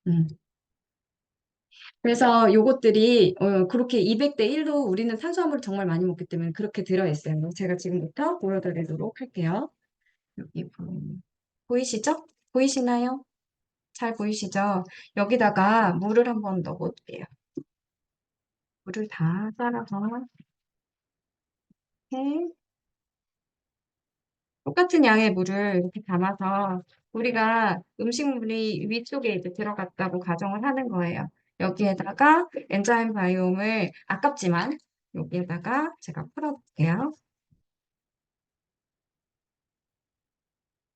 음. 그래서 요것들이 그렇게 200대 1로 우리는 탄수화물을 정말 많이 먹기 때문에 그렇게 들어있어요. 제가 지금부터 보여드리도록 할게요. 여기 보이시죠? 보이시나요? 잘 보이시죠? 여기다가 물을 한번 넣어볼게요. 물을 다 따라서 이렇게 똑같은 양의 물을 이렇게 담아서 우리가 음식물이 위쪽에 이제 들어갔다고 가정을 하는 거예요. 여기에다가 엔자임 바이옴을 아깝지만 여기에다가 제가 풀어볼게요.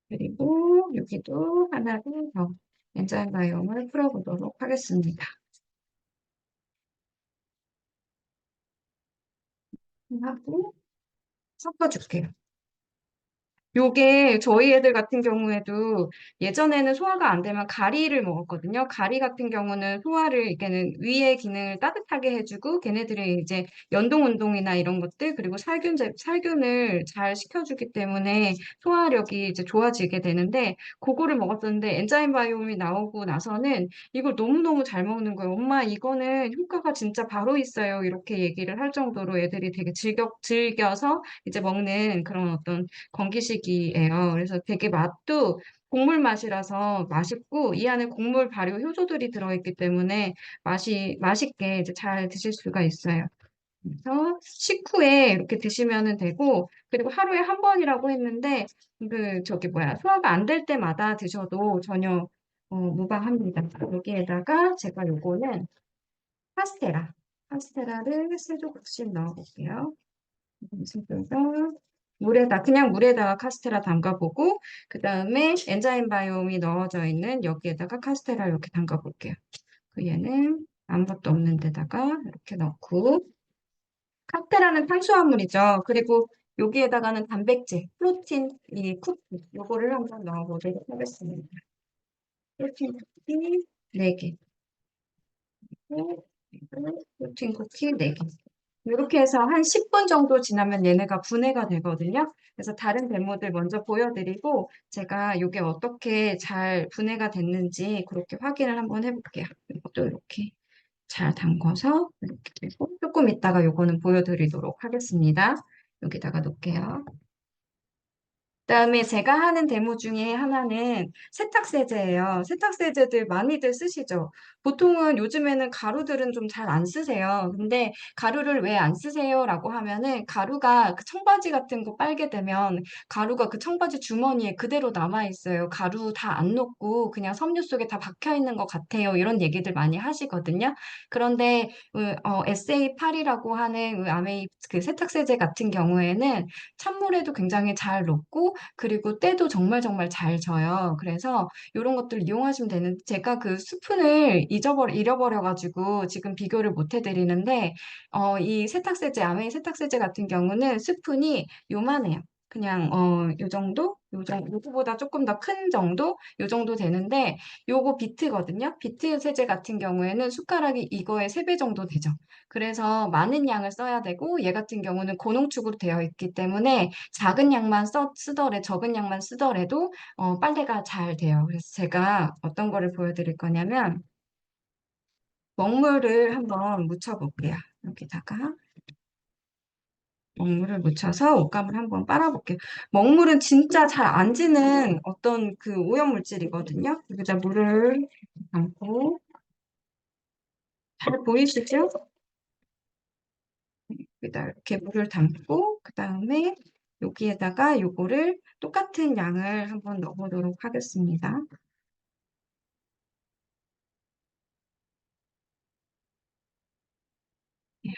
그리고 여기도 하나를 더 엔자임 바이옴을 풀어보도록 하겠습니다. 하고 섞어줄게요. 요게 저희 애들 같은 경우에도 예전에는 소화가 안 되면 가리를 먹었거든요. 가리 같은 경우는 소화를, 이게는 위의 기능을 따뜻하게 해주고 걔네들의 이제 연동 운동이나 이런 것들 그리고 살균을 잘 시켜주기 때문에 소화력이 이제 좋아지게 되는데 그거를 먹었었는데 엔자임 바이옴이 나오고 나서는 이걸 너무너무 잘 먹는 거예요. 엄마 이거는 효과가 진짜 바로 있어요. 이렇게 얘기를 할 정도로 애들이 되게 즐겨서 이제 먹는 그런 어떤 건기식이에요. 그래서 되게 맛도 곡물 맛이라서 맛있고 이 안에 곡물 발효 효소들이 들어있기 때문에 맛있게 이제 잘 드실 수가 있어요. 그래서 식후에 이렇게 드시면 되고 그리고 하루에 한 번이라고 했는데 그 저기 뭐야 소화가 안 될 때마다 드셔도 전혀 무방합니다. 여기에다가 제가 요거는 카스테라를 세 조각씩 넣어볼게요. 그래서 그냥 물에다가 카스테라 담가보고, 그 다음에 엔자임 바이옴이 넣어져 있는 여기에다가 카스테라 이렇게 담가볼게요. 그 얘는 아무것도 없는 데다가 이렇게 넣고, 카스테라는 탄수화물이죠. 그리고 여기에다가는 단백질, 프로틴, 이 쿠키, 요거를 한번 넣어보도록 하겠습니다. 프로틴 쿠키 4개. 프로틴 쿠키 4개. 이렇게 해서 한 10분 정도 지나면 얘네가 분해가 되거든요. 그래서 다른 데모들 먼저 보여드리고 제가 이게 어떻게 잘 분해가 됐는지 그렇게 확인을 한번 해볼게요. 이것도 이렇게 잘 담궈서 이렇게 되고 조금 있다가 요거는 보여드리도록 하겠습니다. 여기다가 놓을게요. 그다음에 제가 하는 데모 중에 하나는 세탁세제예요. 세탁세제들 많이들 쓰시죠? 보통은 요즘에는 가루들은 좀 잘 안 쓰세요. 근데 가루를 왜 안 쓰세요? 라고 하면은 가루가 그 청바지 같은 거 빨게 되면 가루가 그 청바지 주머니에 그대로 남아 있어요. 가루 다 안 녹고 그냥 섬유 속에 다 박혀 있는 것 같아요. 이런 얘기들 많이 하시거든요. 그런데 SA8이라고 하는 아메이 그 세탁세제 같은 경우에는 찬물에도 굉장히 잘 녹고 그리고 때도 정말 정말 잘 져요. 그래서 이런 것들 이용하시면 되는 제가 그 스푼을 잃어버려가지고 지금 비교를 못 해드리는데 이 세탁세제 아메이 세탁세제 같은 경우는 스푼이 요만해요. 그냥 요 정도? 요거보다 조금 더 큰 정도? 요 정도 되는데 요거 비트거든요. 비트 세제 같은 경우에는 숟가락이 이거의 3배 정도 되죠. 그래서 많은 양을 써야 되고 얘 같은 경우는 고농축으로 되어 있기 때문에 작은 양만 적은 양만 쓰더라도 빨래가 잘 돼요. 그래서 제가 어떤 거를 보여드릴 거냐면 먹물을 한번 묻혀볼게요. 여기다가 먹물을 묻혀서 옷감을 한번 빨아볼게요. 먹물은 진짜 잘 안 지는 어떤 그 오염물질이거든요. 여기다 물을 담고 잘 보이시죠? 여기다 이렇게 물을 담고 그 다음에 여기에다가 요거를 똑같은 양을 한번 넣어보도록 하겠습니다.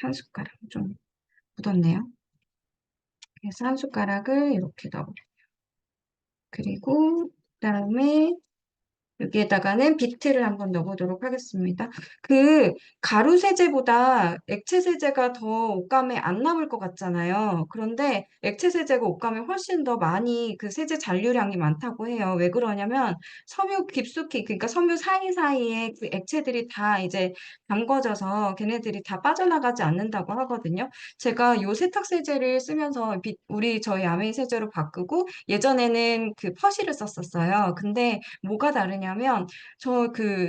한 숟가락 좀 묻었네요. 그래서 한 숟가락을 이렇게 넣어요. 그리고 그다음에 여기에다가는 비트를 한번 넣어보도록 하겠습니다. 그 가루 세제보다 액체 세제가 더 옷감에 안 남을 것 같잖아요. 그런데 액체 세제가 옷감에 훨씬 더 많이 그 세제 잔류량이 많다고 해요. 왜 그러냐면 섬유 깊숙이 그러니까 섬유 사이사이에 그 액체들이 다 이제 담궈져서 걔네들이 다 빠져나가지 않는다고 하거든요. 제가 요 세탁 세제를 쓰면서 저희 아메이 세제로 바꾸고 예전에는 그 퍼시를 썼었어요. 근데 뭐가 다르냐 뭐냐면, 저 그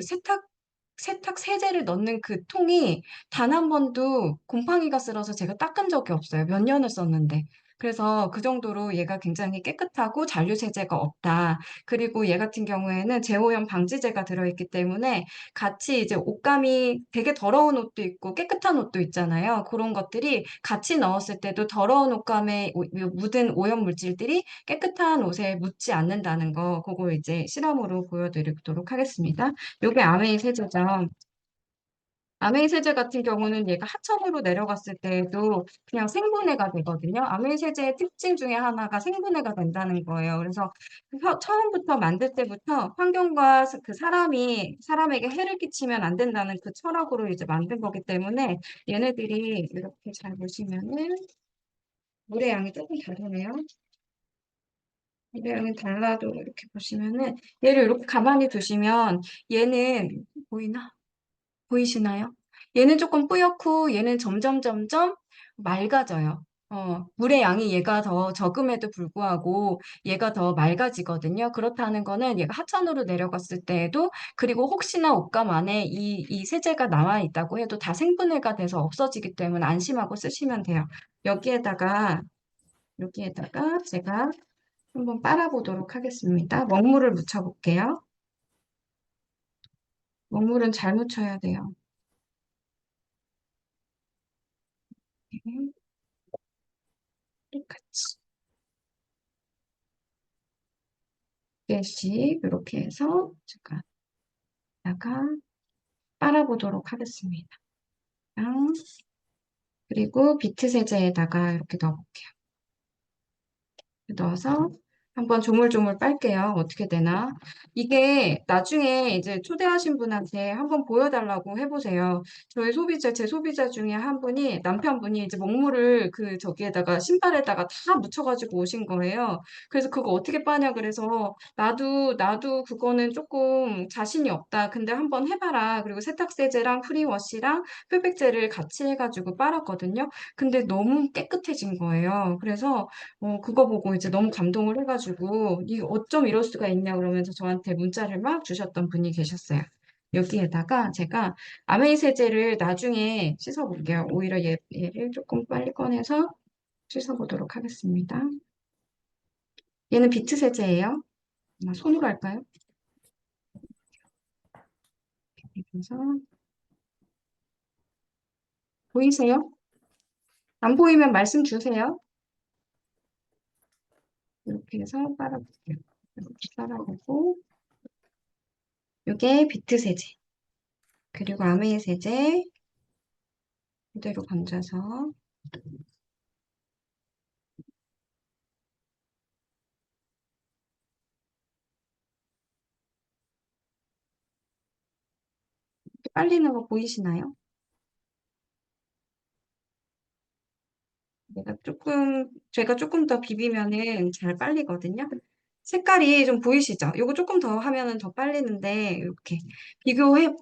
세탁 세제를 넣는 그 통이 단 한 번도 곰팡이가 쓸어서 제가 닦은 적이 없어요. 몇 년을 썼는데. 그래서 그 정도로 얘가 굉장히 깨끗하고 잔류 세제가 없다. 그리고 얘 같은 경우에는 제오염 방지제가 들어있기 때문에 같이 이제 옷감이 되게 더러운 옷도 있고 깨끗한 옷도 있잖아요. 그런 것들이 같이 넣었을 때도 더러운 옷감에 묻은 오염 물질들이 깨끗한 옷에 묻지 않는다는 거, 그거 이제 실험으로 보여드리도록 하겠습니다. 요게 아메이 세제죠. 아메이 세제 같은 경우는 얘가 하천으로 내려갔을 때에도 그냥 생분해가 되거든요. 아메이 세제의 특징 중에 하나가 생분해가 된다는 거예요. 그래서 처음부터 만들 때부터 환경과 그 사람에게 해를 끼치면 안 된다는 그 철학으로 이제 만든 거기 때문에 얘네들이 이렇게 잘 보시면은 물의 양이 조금 다르네요. 물의 양이 달라도 이렇게 보시면은 얘를 이렇게 가만히 두시면 얘는 보이나? 보이시나요? 얘는 조금 뿌옇고 얘는 점점 맑아져요. 물의 양이 얘가 더 적음에도 불구하고 얘가 더 맑아지거든요. 그렇다는 거는 얘가 하천으로 내려갔을 때에도 그리고 혹시나 옷감 안에 이 세제가 남아 있다고 해도 다 생분해가 돼서 없어지기 때문에 안심하고 쓰시면 돼요. 여기에다가 여기에다가 제가 한번 빨아보도록 하겠습니다. 먹물을 묻혀볼게요. 먹물은 잘 묻혀야 돼요. 똑같이. 개씩 이렇게 해서 제가 다가 빨아보도록 하겠습니다. 그리고 비트 세제에다가 이렇게 넣어볼게요. 넣어서 한번 조물조물 빨게요. 어떻게 되나. 이게 나중에 이제 초대하신 분한테 한번 보여달라고 해보세요. 제 소비자 중에 한 분이, 남편분이 이제 먹물을 그 저기에다가 신발에다가 다 묻혀가지고 오신 거예요. 그래서 그거 어떻게 빠냐 그래서 나도 그거는 조금 자신이 없다. 근데 한번 해봐라. 그리고 세탁세제랑 프리워시랑 흡액제를 같이 해가지고 빨았거든요. 근데 너무 깨끗해진 거예요. 그래서 그거 보고 이제 너무 감동을 해가지고, 이 어쩜 이럴 수가 있냐 그러면서 저한테 문자를 막 주셨던 분이 계셨어요. 여기에다가 제가 아메이 세제를 나중에 씻어볼게요. 오히려 얘를 조금 빨리 꺼내서 씻어보도록 하겠습니다. 얘는 비트 세제예요. 손으로 할까요? 그래서 보이세요? 안 보이면 말씀 주세요. 이렇게 해서 빨아볼게요. 이렇게 빨아보고, 이게 비트 세제. 그리고 아메이 세제 그대로 건져서 빨리는 거 보이시나요? 제가 조금 더 비비면은 잘 빨리거든요. 색깔이 좀 보이시죠? 요거 조금 더 하면은 더 빨리는데, 이렇게.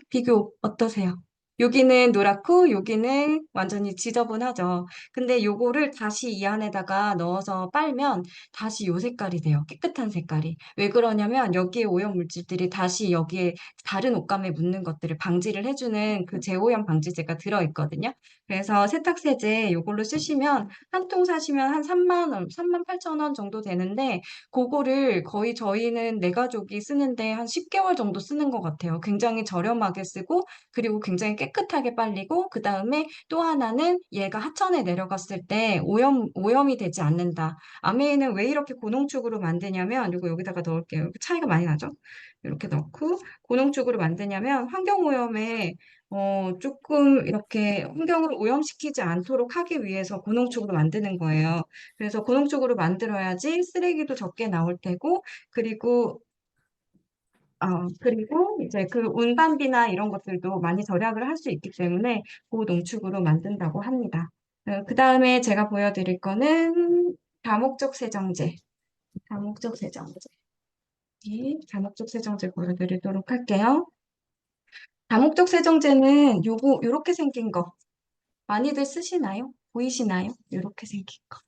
비교 어떠세요? 여기는 노랗고, 여기는 완전히 지저분하죠. 근데 요거를 다시 이 안에다가 넣어서 빨면 다시 요 색깔이 돼요. 깨끗한 색깔이. 왜 그러냐면, 여기에 오염 물질들이 다시 여기에 다른 옷감에 묻는 것들을 방지를 해주는 그 제오염 방지제가 들어있거든요. 그래서 세탁세제 요걸로 쓰시면 한 통 사시면 한 3만 원, 3만 8천 원 정도 되는데 그거를 거의 저희는 네 가족이 쓰는데 한 10개월 정도 쓰는 것 같아요. 굉장히 저렴하게 쓰고 그리고 굉장히 깨끗하게 빨리고 그 다음에 또 하나는 얘가 하천에 내려갔을 때 오염이 되지 않는다. 아메이는 왜 이렇게 고농축으로 만드냐면 이거 여기다가 넣을게요. 이렇게 차이가 많이 나죠? 이렇게 넣고 고농축으로 만드냐면 환경오염에 조금 이렇게 환경을 오염시키지 않도록 하기 위해서 고농축으로 만드는 거예요. 그래서 고농축으로 만들어야지 쓰레기도 적게 나올 테고, 그리고, 그리고 이제 그 운반비나 이런 것들도 많이 절약을 할 수 있기 때문에 고농축으로 만든다고 합니다. 그 다음에 제가 보여드릴 거는 다목적 세정제. 다목적 세정제. 이 다목적 세정제 보여드리도록 할게요. 다목적 세정제는 요렇게 생긴 거. 많이들 쓰시나요? 보이시나요? 요렇게 생긴 거.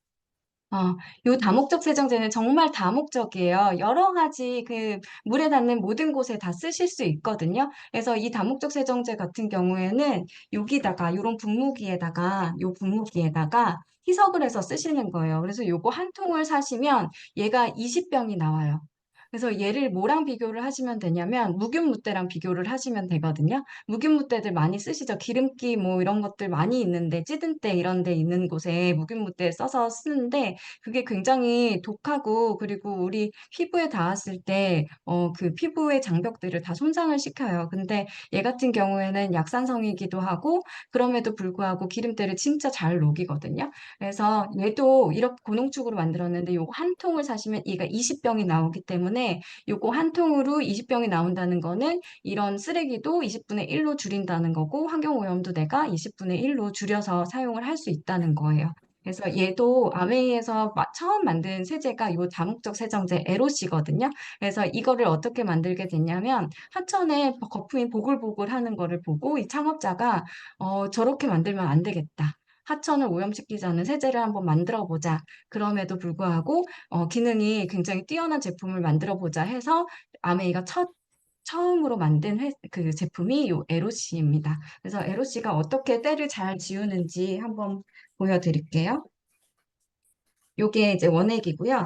요 다목적 세정제는 정말 다목적이에요. 여러 가지 그 물에 닿는 모든 곳에 다 쓰실 수 있거든요. 그래서 이 다목적 세정제 같은 경우에는 여기다가, 요런 요 분무기에다가 희석을 해서 쓰시는 거예요. 그래서 요거 한 통을 사시면 얘가 20병이 나와요. 그래서 얘를 뭐랑 비교를 하시면 되냐면 무균무대랑 비교를 하시면 되거든요. 무균무대들 많이 쓰시죠. 기름기 뭐 이런 것들 많이 있는데 찌든 때 이런 데 있는 곳에 무균무대 써서 쓰는데 그게 굉장히 독하고 그리고 우리 피부에 닿았을 때 그 피부의 장벽들을 다 손상을 시켜요. 근데 얘 같은 경우에는 약산성이기도 하고 그럼에도 불구하고 기름때를 진짜 잘 녹이거든요. 그래서 얘도 이렇게 고농축으로 만들었는데 요거 한 통을 사시면 얘가 20병이 나오기 때문에 요거 한 통으로 20병이 나온다는 거는 이런 쓰레기도 20분의 1로 줄인다는 거고 환경오염도 내가 20분의 1로 줄여서 사용을 할 수 있다는 거예요. 그래서 얘도 아메이에서 처음 만든 세제가 요 다목적 세정제 에로시거든요. 그래서 이거를 어떻게 만들게 됐냐면 하천에 거품이 보글보글 하는 거를 보고 이 창업자가 저렇게 만들면 안 되겠다. 하천을 오염시키지 않는 세제를 한번 만들어 보자. 그럼에도 불구하고 기능이 굉장히 뛰어난 제품을 만들어 보자 해서 아메이가 처음으로 만든 그 제품이 요 에로시입니다. 그래서 에로시가 어떻게 때를 잘 지우는지 한번 보여드릴게요. 요게 이제 원액이고요.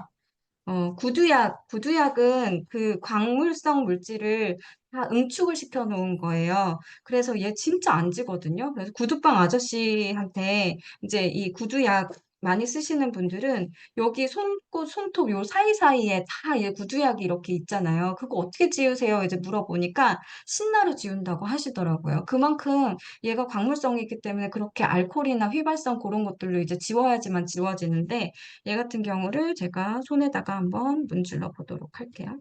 구두약은 그 광물성 물질을 다 응축을 시켜 놓은 거예요. 그래서 얘 진짜 안 지거든요. 그래서 구두방 아저씨한테 이제 이 구두약 많이 쓰시는 분들은 여기 손끝, 손톱 요 사이사이에 다 얘 구두약이 이렇게 있잖아요. 그거 어떻게 지우세요? 이제 물어보니까 신나로 지운다고 하시더라고요. 그만큼 얘가 광물성이기 때문에 그렇게 알코올이나 휘발성 그런 것들로 이제 지워야지만 지워지는데 얘 같은 경우를 제가 손에다가 한번 문질러 보도록 할게요.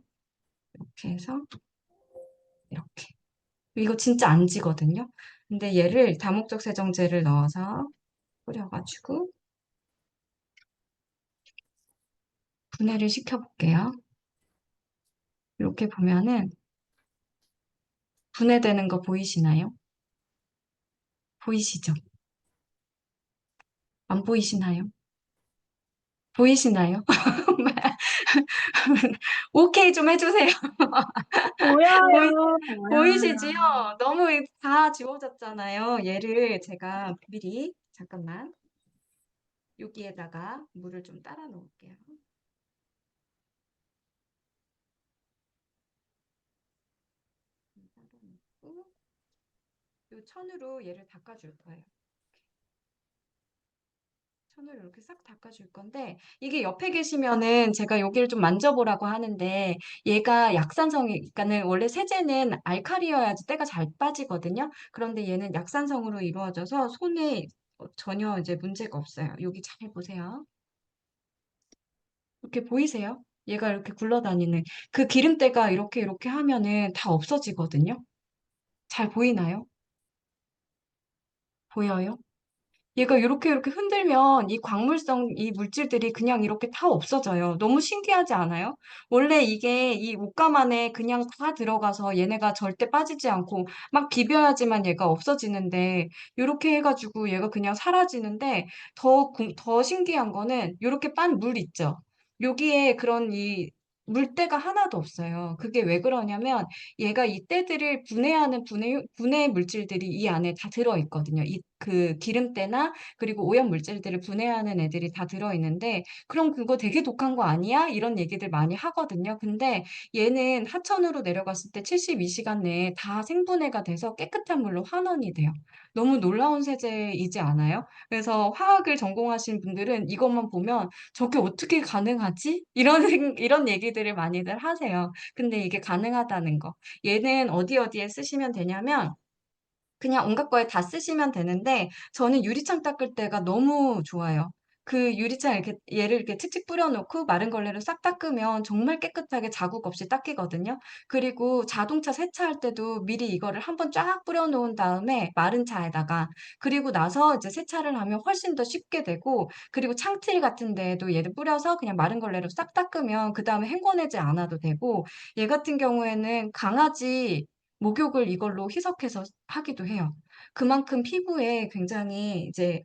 이렇게 해서 이렇게. 이거 진짜 안 지거든요. 근데 얘를 다목적 세정제를 넣어서 뿌려가지고 분해를 시켜볼게요. 이렇게 보면은 분해되는 거 보이시나요? 보이시죠? 안 보이시나요? 보이시나요? 오케이 좀 해주세요. 보이, 보여요, 보이시지요? 보여요. 너무 다 지워졌잖아요. 얘를 제가 미리 잠깐만 여기에다가 물을 좀 따라 놓을게요. 따라 놓고 요 천으로 얘를 닦아줄 거예요. 천으로 이렇게 싹 닦아줄 건데 이게 옆에 계시면은 제가 여기를 좀 만져보라고 하는데 얘가 약산성이 그러니까는 원래 세제는 알칼리여야지 때가 잘 빠지거든요. 그런데 얘는 약산성으로 이루어져서 손에 전혀 이제 문제가 없어요. 여기 잘 보세요. 이렇게 보이세요? 얘가 이렇게 굴러다니는 그 기름때가 이렇게 하면은 다 없어지거든요. 잘 보이나요? 보여요? 얘가 이렇게 흔들면 이 광물성 이 물질들이 그냥 이렇게 다 없어져요. 너무 신기하지 않아요? 원래 이게 이 옷감 안에 그냥 다 들어가서 얘네가 절대 빠지지 않고 막 비벼야지만 얘가 없어지는데 이렇게 해가지고 얘가 그냥 사라지는데 더 신기한 거는 이렇게 빤 물 있죠? 여기에 그런 이 물때가 하나도 없어요. 그게 왜 그러냐면 얘가 이 때들을 분해하는 분해 물질들이 이 안에 다 들어있거든요. 이 그 기름때나 그리고 오염 물질들을 분해하는 애들이 다 들어있는데 그럼 그거 되게 독한 거 아니야? 이런 얘기들 많이 하거든요. 근데 얘는 하천으로 내려갔을 때 72시간 내에 다 생분해가 돼서 깨끗한 물로 환원이 돼요. 너무 놀라운 세제이지 않아요? 그래서 화학을 전공하신 분들은 이것만 보면 저게 어떻게 가능하지? 이런 얘기들을 많이들 하세요. 근데 이게 가능하다는 거. 얘는 어디에 쓰시면 되냐면 그냥 온갖 거에 다 쓰시면 되는데 저는 유리창 닦을 때가 너무 좋아요. 그 유리창 이렇게 얘를 이렇게 칙칙 뿌려놓고 마른 걸레로 싹 닦으면 정말 깨끗하게 자국 없이 닦이거든요. 그리고 자동차 세차할 때도 미리 이거를 한번 쫙 뿌려놓은 다음에 마른 차에다가 그리고 나서 이제 세차를 하면 훨씬 더 쉽게 되고 그리고 창틀 같은 데에도 얘를 뿌려서 그냥 마른 걸레로 싹 닦으면 그 다음에 헹궈내지 않아도 되고 얘 같은 경우에는 강아지 목욕을 이걸로 희석해서 하기도 해요. 그만큼 피부에 굉장히 이제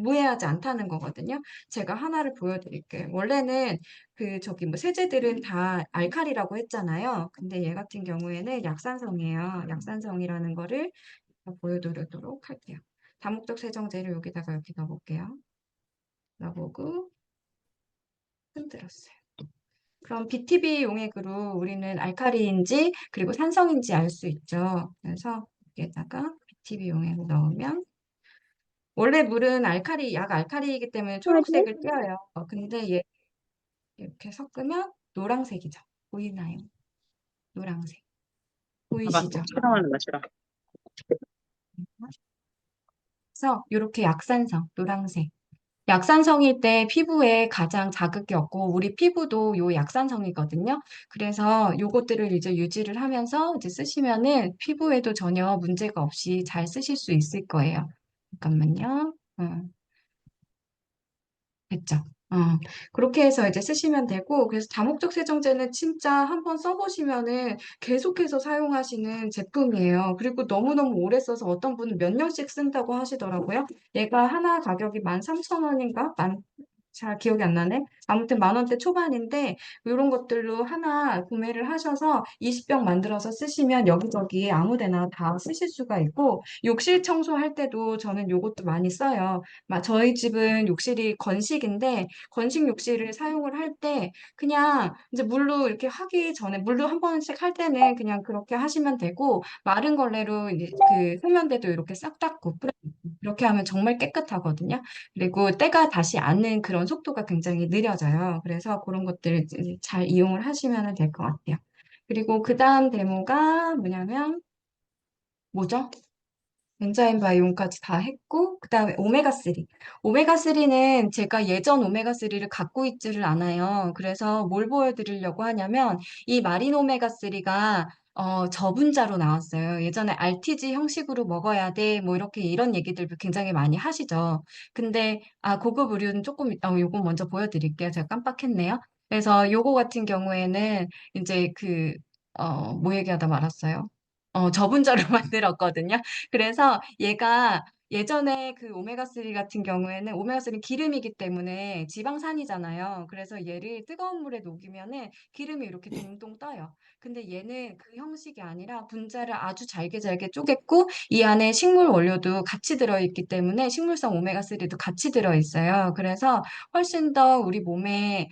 무해하지 않다는 거거든요. 제가 하나를 보여드릴게요. 원래는 저기 뭐 세제들은 다 알칼리라고 했잖아요. 근데 얘 같은 경우에는 약산성이에요. 약산성이라는 거를 보여드리도록 할게요. 다목적 세정제를 여기다가 이렇게 넣어볼게요. 넣어보고 흔들었어요. 그럼 BTB 용액으로 우리는 알칼리인지 그리고 산성인지 알 수 있죠. 그래서 여기에다가 BTB 용액을 넣으면 원래 물은 약 알칼리이기 때문에 초록색을 띄어요. 근데 얘 이렇게 섞으면 노란색이죠. 보이나요? 노란색. 봐봐, 보이시죠? 촬영하는 거 싫어. 그래서 이렇게 약산성, 노란색. 약산성일 때 피부에 가장 자극이 없고 우리 피부도 요 약산성이거든요. 그래서 요것들을 이제 유지를 하면서 이제 쓰시면은 피부에도 전혀 문제가 없이 잘 쓰실 수 있을 거예요. 잠깐만요. 됐죠. 어, 그렇게 해서 이제 쓰시면 되고, 그래서 다목적 세정제는 진짜 한번 써보시면은 계속해서 사용하시는 제품이에요. 그리고 너무너무 오래 써서 어떤 분은 몇 년씩 쓴다고 하시더라고요. 얘가 하나 가격이 13,000원인가? 잘 기억이 안 나네. 아무튼 10,000원대 초반인데, 이런 것들로 하나 구매를 하셔서 20병 만들어서 쓰시면 여기저기 아무 데나 다 쓰실 수가 있고, 욕실 청소할 때도 저는 요것도 많이 써요. 저희 집은 욕실이 건식인데 건식 욕실을 사용을 할 때 그냥 이제 물로 이렇게 하기 전에 물로 한 번씩 할 때는 그냥 그렇게 하시면 되고 마른 걸레로 이제 세면대도 이렇게 싹 닦고 그렇게 하면 정말 깨끗하거든요. 그리고 때가 다시 않는 그런 속도가 굉장히 느려져요. 그래서 그런 것들을 이제 잘 이용을 하시면 될 것 같아요. 그리고 그 다음 데모가 뭐냐면 뭐죠? 엔자임 바이옴까지 다 했고, 그 다음에 오메가3. 오메가3는 제가 예전 오메가3를 갖고 있지를 않아요. 그래서 뭘 보여드리려고 하냐면, 이 마린 오메가3가 저분자로 나왔어요. 예전에 RTG 형식으로 먹어야 돼. 뭐 이렇게 이런 얘기들 굉장히 많이 하시죠. 근데, 고급 의류는 조금, 요거 먼저 보여드릴게요. 제가 깜빡했네요. 그래서 요거 같은 경우에는 이제 뭐 얘기하다 말았어요. 저분자로 만들었거든요. 그래서 얘가 예전에 그 오메가3 같은 경우에는 오메가3는 기름이기 때문에 지방산이잖아요. 그래서 얘를 뜨거운 물에 녹이면은 기름이 이렇게 동동 떠요. 근데 얘는 그 형식이 아니라 분자를 아주 잘게 잘게 쪼갰고 이 안에 식물 원료도 같이 들어있기 때문에 식물성 오메가3도 같이 들어있어요. 그래서 훨씬 더 우리 몸에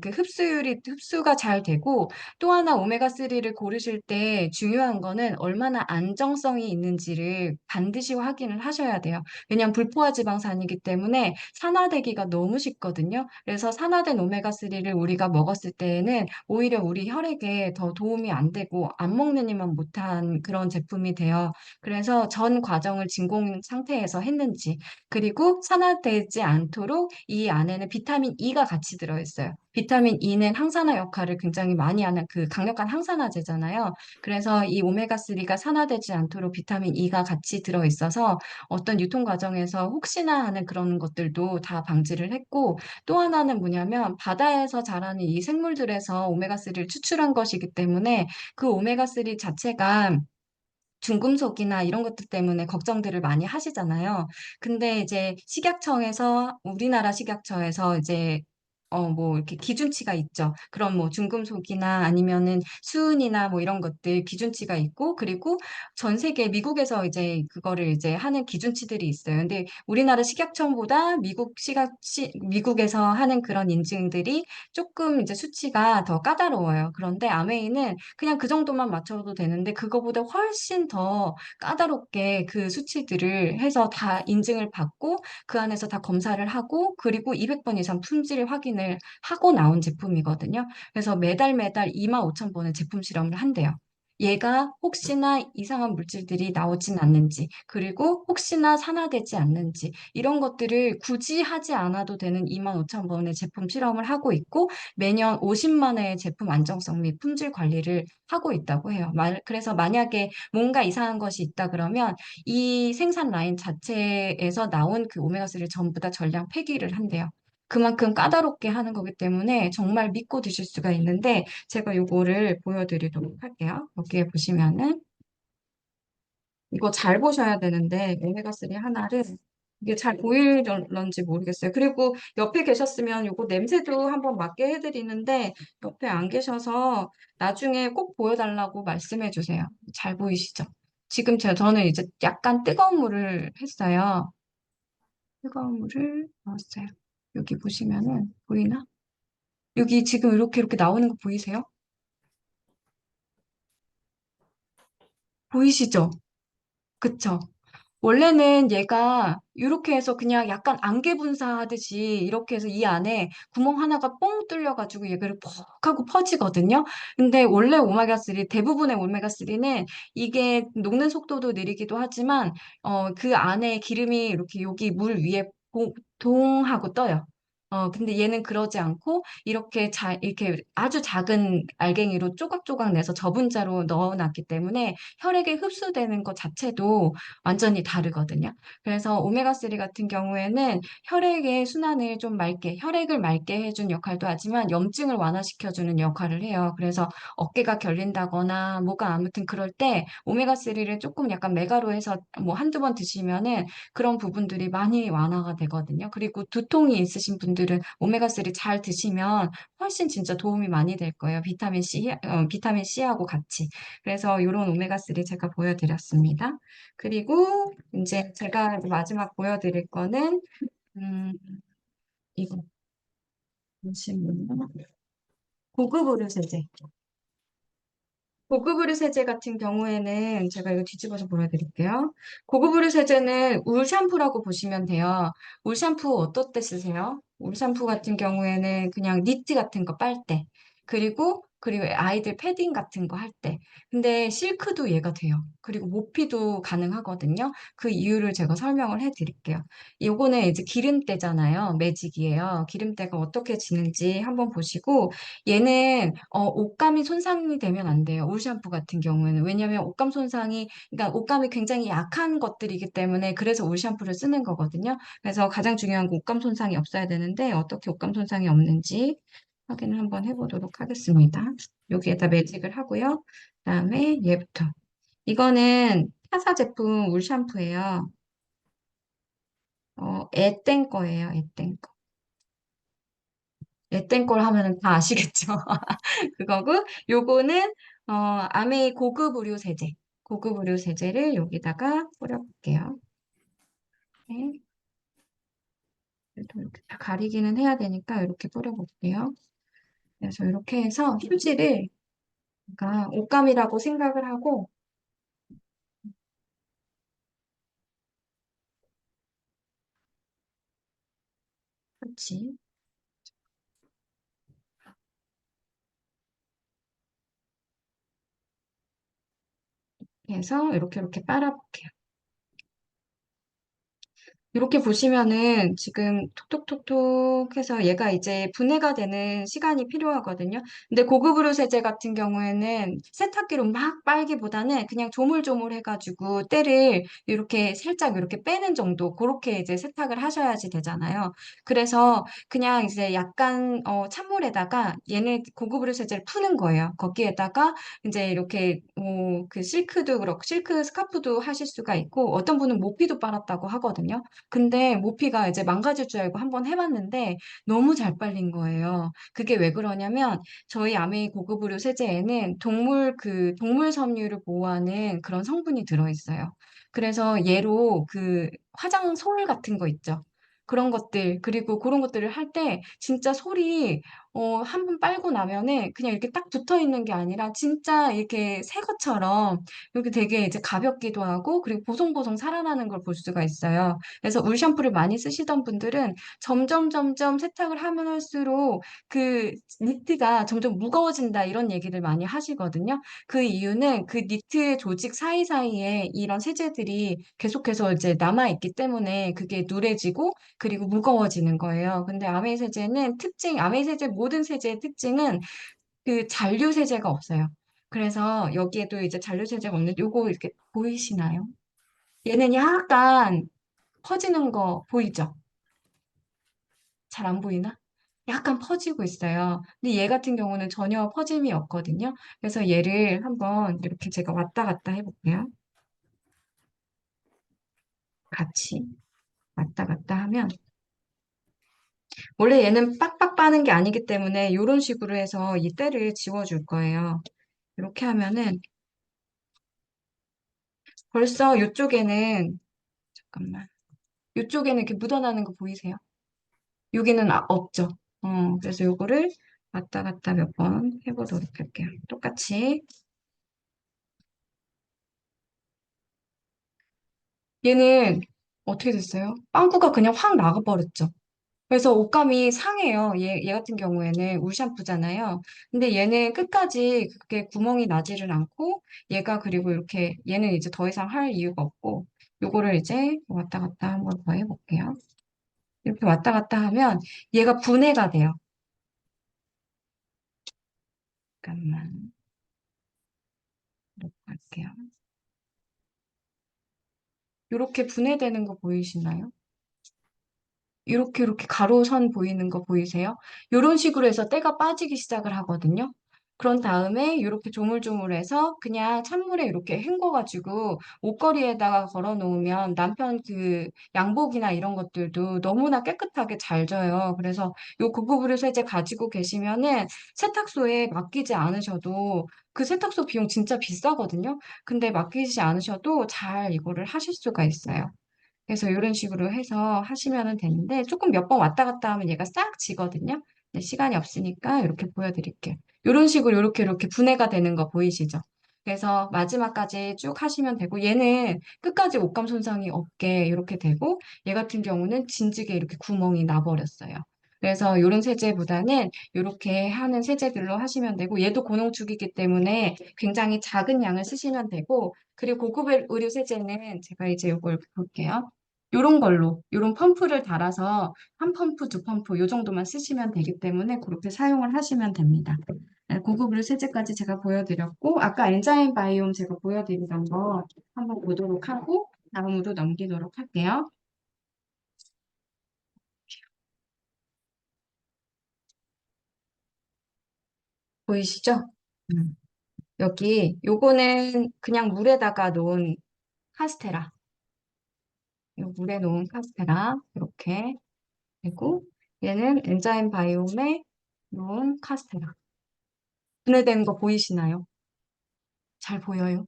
그 흡수가 잘 되고 또 하나 오메가3를 고르실 때 중요한 거는 얼마나 안정성이 있는지를 반드시 확인을 하셔야 돼요. 왜냐하면 불포화 지방산이기 때문에 산화되기가 너무 쉽거든요. 그래서 산화된 오메가3를 우리가 먹었을 때에는 오히려 우리 혈액에 더 도움이 안 되고 안 먹는 이만 못한 그런 제품이 돼요. 그래서 전 과정을 진공 상태에서 했는지 그리고 산화되지 않도록 이 안에는 비타민 E가 같이 들어있어요. 비타민 E는 항산화 역할을 굉장히 많이 하는 그 강력한 항산화제잖아요. 그래서 이 오메가3가 산화되지 않도록 비타민 E가 같이 들어있어서 어떤 유통 과정에서 혹시나 하는 그런 것들도 다 방지를 했고 또 하나는 뭐냐면 바다에서 자라는 이 생물들에서 오메가3를 추출한 것이기 때문에 그 오메가3 자체가 중금속이나 이런 것들 때문에 걱정들을 많이 하시잖아요. 근데 이제 우리나라 식약처에서 이제 뭐 이렇게 기준치가 있죠. 그런 뭐 중금속이나 아니면은 수은이나 뭐 이런 것들 기준치가 있고 그리고 전 세계 미국에서 이제 그거를 이제 하는 기준치들이 있어요. 근데 우리나라 식약청보다 미국에서 하는 그런 인증들이 조금 이제 수치가 더 까다로워요. 그런데 아메이는 그냥 그 정도만 맞춰도 되는데 그거보다 훨씬 더 까다롭게 그 수치들을 해서 다 인증을 받고 그 안에서 다 검사를 하고 그리고 200번 이상 품질 확인을 하고 나온 제품이거든요. 그래서 매달 매달 25,000번의 제품 실험을 한대요. 얘가 혹시나 이상한 물질들이 나오진 않는지, 그리고 혹시나 산화되지 않는지, 이런 것들을 굳이 하지 않아도 되는 25,000번의 제품 실험을 하고 있고, 매년 50만 회의 제품 안정성 및 품질 관리를 하고 있다고 해요. 그래서 만약에 뭔가 이상한 것이 있다 그러면 이 생산 라인 자체에서 나온 그 오메가3를 전부 다 전량 폐기를 한대요. 그만큼 까다롭게 하는 거기 때문에 정말 믿고 드실 수가 있는데 제가 요거를 보여드리도록 할게요. 여기에 보시면은 이거 잘 보셔야 되는데 오메가3 하나를 이게 잘 보이는지 모르겠어요. 그리고 옆에 계셨으면 요거 냄새도 한번 맡게 해드리는데 옆에 안 계셔서 나중에 꼭 보여달라고 말씀해 주세요. 잘 보이시죠? 지금 저는 이제 약간 뜨거운 물을 했어요. 뜨거운 물을 넣었어요. 여기 보시면은 보이나? 여기 지금 이렇게 나오는 거 보이세요? 보이시죠? 그쵸? 원래는 얘가 이렇게 해서 그냥 약간 안개 분사하듯이 이렇게 해서 이 안에 구멍 하나가 뻥 뚫려가지고 얘가 퍽 하고 퍼지거든요. 근데 원래 오메가3, 대부분의 오메가3는 이게 녹는 속도도 느리기도 하지만, 그 안에 기름이 이렇게 여기 물 위에 동하고 떠요. 근데 얘는 그러지 않고 이렇게 아주 작은 알갱이로 조각조각 내서 저분자로 넣어놨기 때문에 혈액에 흡수되는 것 자체도 완전히 다르거든요. 그래서 오메가3 같은 경우에는 혈액의 순환을 좀 혈액을 맑게 해준 역할도 하지만 염증을 완화시켜주는 역할을 해요. 그래서 어깨가 결린다거나 뭐가 아무튼 그럴 때 오메가3를 조금 약간 메가로 해서 뭐 한두 번 드시면은 그런 부분들이 많이 완화가 되거든요. 그리고 두통이 있으신 분들은 오메가3 잘 드시면 훨씬 진짜 도움이 많이 될 거예요. 비타민 C하고 같이. 그래서 이런 오메가3 제가 보여드렸습니다. 그리고 이제 제가 이제 마지막 보여드릴 거는 음, 이거 잠시만요. 고급 의료 세제. 고급 의류 세제 같은 경우에는 제가 이거 뒤집어서 보여드릴게요. 고급 의류 세제는 울 샴푸라고 보시면 돼요. 울 샴푸 어떨 때 쓰세요? 울 샴푸 같은 경우에는 그냥 니트 같은 거 빨 때. 그리고 아이들 패딩 같은 거 할 때. 근데 실크도 얘가 돼요. 그리고 모피도 가능하거든요. 그 이유를 제가 설명을 해드릴게요. 요거는 이제 기름때잖아요. 매직이에요. 기름때가 어떻게 지는지 한번 보시고 얘는 옷감이 손상이 되면 안 돼요. 울 샴푸 같은 경우에는. 왜냐하면 그러니까 옷감이 굉장히 약한 것들이기 때문에 그래서 울 샴푸를 쓰는 거거든요. 그래서 가장 중요한 건 옷감 손상이 없어야 되는데 어떻게 옷감 손상이 없는지 확인을 한번 해보도록 하겠습니다. 여기에다 매직을 하고요. 그다음에 얘부터. 이거는 타사 제품 울 샴푸예요. 에땡 거예요. 에땡 거. 에땡 걸 하면은 다 아시겠죠? 그거고, 요거는, 아메이 고급 의료 세제. 고급 의료 세제를 여기다가 뿌려볼게요. 네. 그래도 이렇게 다 가리기는 해야 되니까 이렇게 뿌려볼게요. 그래서 이렇게 해서 휴지를, 그러니까 옷감이라고 생각을 하고, 그렇지. 해서 이렇게 빨아볼게요. 이렇게 보시면은 지금 톡톡톡톡 해서 얘가 이제 분해가 되는 시간이 필요하거든요. 근데 고급 의료 세제 같은 경우에는 세탁기로 막 빨기보다는 그냥 조물조물 해가지고 때를 이렇게 살짝 이렇게 빼는 정도 그렇게 이제 세탁을 하셔야지 되잖아요. 그래서 그냥 이제 약간 찬물에다가 얘네 고급 의료 세제를 푸는 거예요. 거기에다가 이제 이렇게 그 실크도 그렇고 실크 스카프도 하실 수가 있고 어떤 분은 모피도 빨았다고 하거든요. 근데 모피가 이제 망가질 줄 알고 한번 해봤는데 너무 잘 빨린 거예요. 그게 왜 그러냐면 저희 아메이 고급 의료 세제에는 동물 섬유를 보호하는 그런 성분이 들어있어요. 그래서 얘로 그 화장솔 같은 거 있죠. 그런 것들, 그리고 그런 것들을 할 때 진짜 솔이 한 번 빨고 나면은 그냥 이렇게 딱 붙어 있는 게 아니라 진짜 이렇게 새 것처럼 이렇게 되게 이제 가볍기도 하고 그리고 보송보송 살아나는 걸 볼 수가 있어요. 그래서 울 샴푸를 많이 쓰시던 분들은 점점 세탁을 하면 할수록 그 니트가 점점 무거워진다 이런 얘기를 많이 하시거든요. 그 이유는 그 니트 조직 사이사이에 이런 세제들이 계속해서 이제 남아있기 때문에 그게 누래지고 그리고 무거워지는 거예요. 근데 아메이 세제 모든 세제의 특징은 그 잔류 세제가 없어요. 그래서 여기에도 이제 잔류 세제가 없는 요거 이렇게 보이시나요? 얘는 약간 퍼지는 거 보이죠? 잘 안 보이나? 약간 퍼지고 있어요. 근데 얘 같은 경우는 전혀 퍼짐이 없거든요. 그래서 얘를 한번 이렇게 제가 왔다 갔다 해볼게요. 같이. 왔다 갔다 하면 원래 얘는 빡빡 빠는 게 아니기 때문에 이런 식으로 해서 이 때를 지워줄 거예요. 이렇게 하면은 벌써 이쪽에는 잠깐만 이쪽에는 이렇게 묻어나는 거 보이세요? 여기는 없죠. 그래서 요거를 왔다 갔다 몇 번 해보도록 할게요. 똑같이 얘는 어떻게 됐어요? 빵꾸가 그냥 확 나가버렸죠. 그래서 옷감이 상해요. 얘 같은 경우에는 울 샴푸잖아요. 근데 얘는 끝까지 그렇게 구멍이 나지를 않고 얘가 그리고 이렇게 얘는 이제 더 이상 할 이유가 없고 요거를 이제 왔다 갔다 한번 더 해볼게요. 이렇게 왔다 갔다 하면 얘가 분해가 돼요. 잠깐만 이렇게 할게요. 이렇게 분해되는 거 보이시나요? 이렇게 가로선 보이는 거 보이세요? 이런 식으로 해서 때가 빠지기 시작을 하거든요. 그런 다음에 이렇게 조물조물해서 그냥 찬물에 이렇게 헹궈가지고 옷걸이에다가 걸어 놓으면 남편 그 양복이나 이런 것들도 너무나 깨끗하게 잘 져요. 그래서 요 고급으로 세제 가지고 계시면은 세탁소에 맡기지 않으셔도 그 세탁소 비용 진짜 비싸거든요. 근데 맡기지 않으셔도 잘 이거를 하실 수가 있어요. 그래서 이런 식으로 해서 하시면 되는데 조금 몇 번 왔다 갔다 하면 얘가 싹 지거든요. 근데 시간이 없으니까 이렇게 보여드릴게요. 이런 식으로 이렇게 분해가 되는 거 보이시죠? 그래서 마지막까지 쭉 하시면 되고 얘는 끝까지 옷감 손상이 없게 이렇게 되고 얘 같은 경우는 진즉에 이렇게 구멍이 나버렸어요. 그래서 이런 세제보다는 이렇게 하는 세제들로 하시면 되고 얘도 고농축이기 때문에 굉장히 작은 양을 쓰시면 되고 그리고 고급 의류 세제는 제가 이제 이걸 볼게요. 요런 걸로, 요런 펌프를 달아서 한 펌프, 두 펌프 요 정도만 쓰시면 되기 때문에 그렇게 사용을 하시면 됩니다. 네, 고급으로 세제까지 제가 보여드렸고 아까 엔자임 바이옴 제가 보여드리던 거 한번 보도록 하고 다음으로 넘기도록 할게요. 보이시죠? 음. 여기 요거는 그냥 물에다가 놓은 카스테라. 요 물에 놓은 카스테라 이렇게 되고 얘는 엔자임 바이옴에 놓은 카스테라. 분해된 거 보이시나요? 잘 보여요?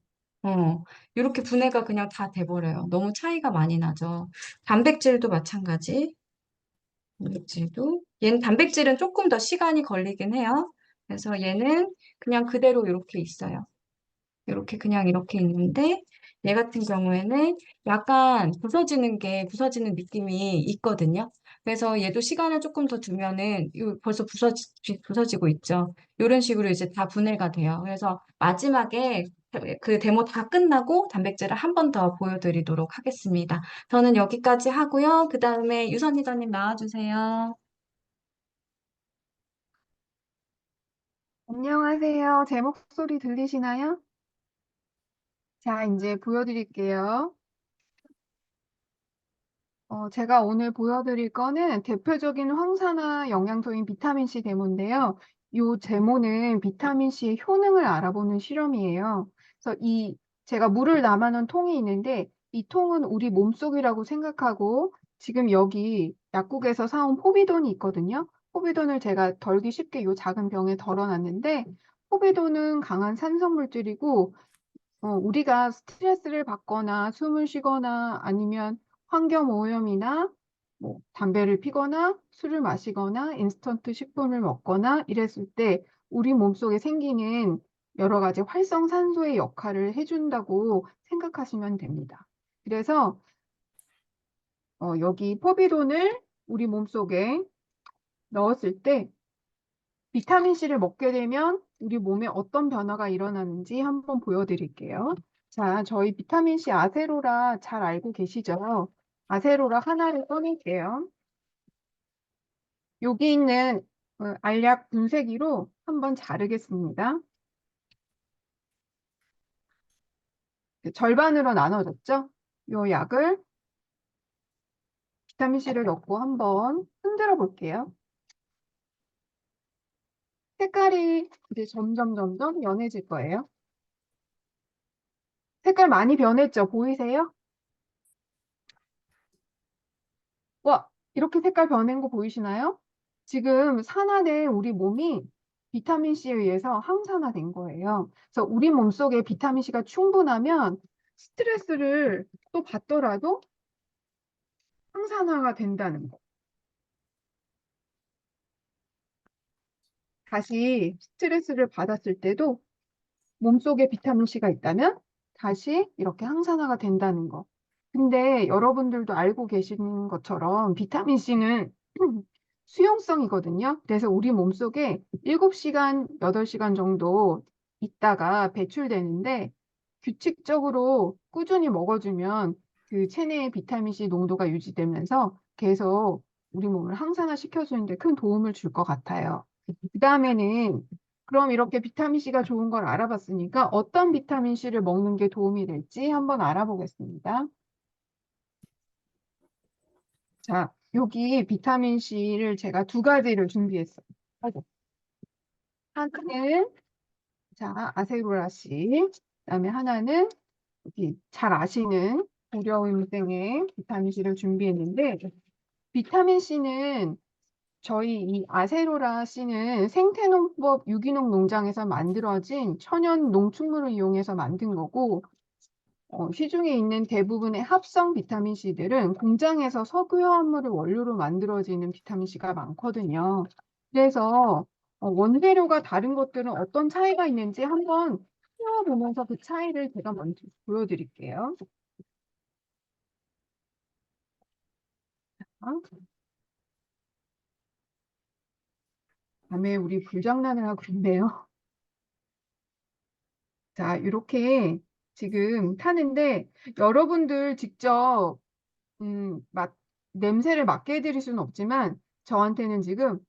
이렇게 분해가 그냥 다 돼버려요. 너무 차이가 많이 나죠. 단백질도 마찬가지. 단백질도. 얘는 단백질은 조금 더 시간이 걸리긴 해요. 그래서 얘는 그냥 그대로 이렇게 있어요. 이렇게 그냥 이렇게 있는데 얘 같은 경우에는 약간 부서지는 느낌이 있거든요. 그래서 얘도 시간을 조금 더 두면은 벌써 부서지고 있죠. 이런 식으로 이제 다 분해가 돼요. 그래서 마지막에 그 데모 다 끝나고 단백질을 한 번 더 보여드리도록 하겠습니다. 저는 여기까지 하고요. 그 다음에 유선 리더님 나와주세요. 안녕하세요. 제 목소리 들리시나요? 자, 이제 보여드릴게요. 제가 오늘 보여드릴 거는 대표적인 황산화 영양소인 비타민C 데모인데요. 이 제모는 비타민C의 효능을 알아보는 실험이에요. 그래서 제가 물을 남아놓은 통이 있는데 이 통은 우리 몸속이라고 생각하고 지금 여기 약국에서 사온 포비돈이 있거든요. 포비돈을 제가 덜기 쉽게 이 작은 병에 덜어놨는데 포비돈은 강한 산성 물질이고 우리가 스트레스를 받거나 숨을 쉬거나 아니면 환경 오염이나 뭐 담배를 피거나 술을 마시거나 인스턴트 식품을 먹거나 이랬을 때 우리 몸속에 생기는 여러 가지 활성산소의 역할을 해준다고 생각하시면 됩니다. 그래서 여기 포비돈을 우리 몸속에 넣었을 때 비타민C를 먹게 되면 우리 몸에 어떤 변화가 일어나는지 한번 보여드릴게요. 자, 저희 비타민C 아세로라 잘 알고 계시죠? 아세로라 하나를 꺼낼게요. 여기 있는 알약 분쇄기로 한번 자르겠습니다. 절반으로 나눠졌죠? 이 약을 비타민C를 넣고 한번 흔들어 볼게요. 색깔이 이제 점점 연해질 거예요. 색깔 많이 변했죠? 보이세요? 이렇게 색깔 변한 거 보이시나요? 지금 산화된 우리 몸이 비타민 C에 의해서 항산화된 거예요. 그래서 우리 몸속에 비타민 C가 충분하면 스트레스를 또 받더라도 항산화가 된다는 거. 다시 스트레스를 받았을 때도 몸속에 비타민 C가 있다면 다시 이렇게 항산화가 된다는 거. 근데 여러분들도 알고 계시는 것처럼 비타민 C는 수용성이거든요. 그래서 우리 몸속에 7시간, 8시간 정도 있다가 배출되는데 규칙적으로 꾸준히 먹어주면 그 체내의 비타민 C 농도가 유지되면서 계속 우리 몸을 항산화 시켜주는데 큰 도움을 줄 것 같아요. 그 다음에는 그럼 이렇게 비타민 C가 좋은 걸 알아봤으니까 어떤 비타민 C를 먹는 게 도움이 될지 한번 알아보겠습니다. 자, 여기 비타민 C를 제가 두 가지를 준비했어요. 아이고. 하나는 자, 아세로라씨. 그다음에 하나는 여기 잘 아시는 고려인생의 비타민 C를 준비했는데 비타민 C는 저희 이 아세로라 씨는 생태농법 유기농 농장에서 만들어진 천연 농축물을 이용해서 만든 거고 시중에 있는 대부분의 합성 비타민 C들은 공장에서 석유 화합물을 원료로 만들어지는 비타민 C가 많거든요. 그래서 원재료가 다른 것들은 어떤 차이가 있는지 한번 키워보면서 그 차이를 제가 먼저 보여드릴게요. 밤에 우리 불장난을 하고 있네요. 자, 이렇게 지금 타는데 여러분들 직접 음, 맛, 냄새를 맡게 해드릴 수는 없지만 저한테는 지금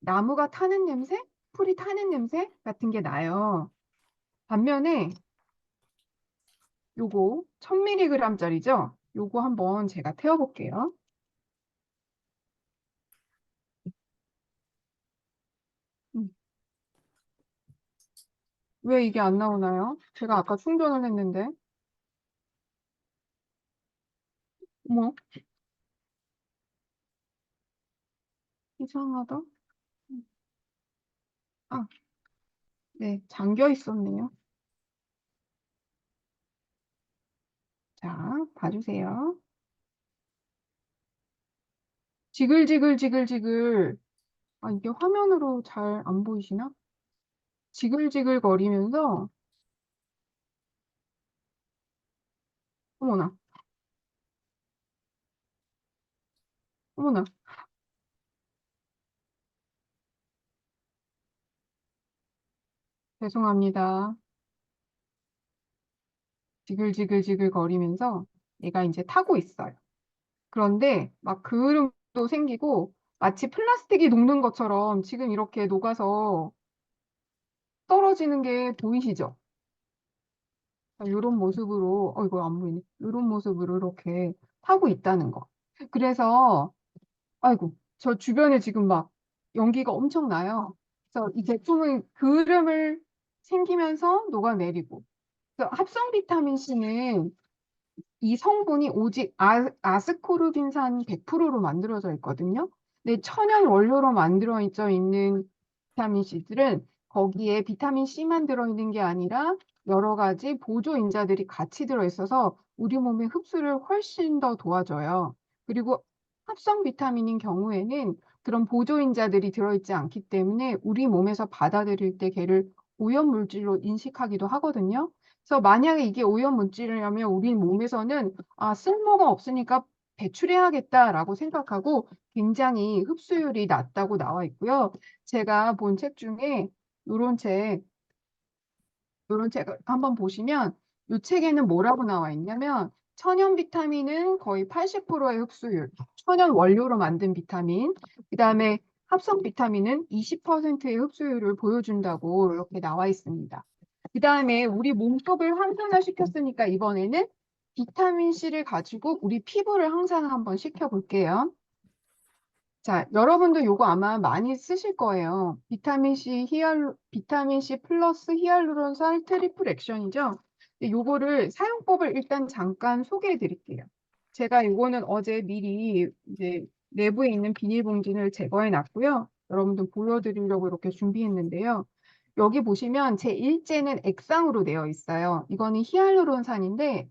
나무가 타는 냄새, 풀이 타는 냄새 같은 게 나요. 반면에 요거 1000mg짜리죠? 요거 한번 제가 태워볼게요. 음, 왜 이게 안 나오나요? 제가 아까 충전을 했는데. 어머, 이상하다. 아, 네, 잠겨 있었네요. 자, 봐주세요. 지글지글지글지글. 아, 이게 화면으로 잘 안 보이시나? 지글지글 거리면서, 어머나, 어머나, 죄송합니다. 지글지글지글 거리면서 얘가 이제 타고 있어요. 그런데 막 그을음도 생기고 마치 플라스틱이 녹는 것처럼 지금 이렇게 녹아서 떨어지는 게 보이시죠? 이런 모습으로, 이거 안 보이네. 이런 모습으로 이렇게 타고 있다는 거. 그래서, 아이고, 저 주변에 지금 막 연기가 엄청 나요. 그래서 이 제품은 그을음을 생기면서 녹아내리고, 그래서 합성 비타민 C는 이 성분이 오직 아스코르빈산 100%로 만들어져 있거든요. 근데 천연 원료로 만들어져 있는 비타민 C들은 거기에 비타민 C만 들어있는 게 아니라 여러 가지 보조인자들이 같이 들어있어서 우리 몸의 흡수를 훨씬 더 도와줘요. 그리고 합성 비타민인 경우에는 그런 보조인자들이 들어있지 않기 때문에 우리 몸에서 받아들일 때 걔를 오염물질로 인식하기도 하거든요. 그래서 만약에 이게 오염물질이라면 우리 몸에서는 쓸모가 없으니까 배출해야겠다라고 생각하고 굉장히 흡수율이 낮다고 나와 있고요. 제가 본 책 중에 요런 책, 요런 책 한번 보시면 이 책에는 뭐라고 나와 있냐면 천연 비타민은 거의 80%의 흡수율, 천연 원료로 만든 비타민, 그다음에 합성 비타민은 20%의 흡수율을 보여준다고 이렇게 나와 있습니다. 그다음에 우리 몸속을 항산화시켰으니까 이번에는 비타민 C를 가지고 우리 피부를 항산화 한번 시켜볼게요. 자, 여러분도 요거 아마 많이 쓰실 거예요. 비타민 C 플러스 히알루론산 트리플 액션이죠. 근데 요거를 사용법을 일단 잠깐 소개해 드릴게요. 제가 요거는 어제 미리 이제 내부에 있는 비닐봉지를 제거해 놨고요. 여러분들 보여드리려고 이렇게 준비했는데요. 여기 보시면 제1제는 액상으로 되어 있어요. 이거는 히알루론산인데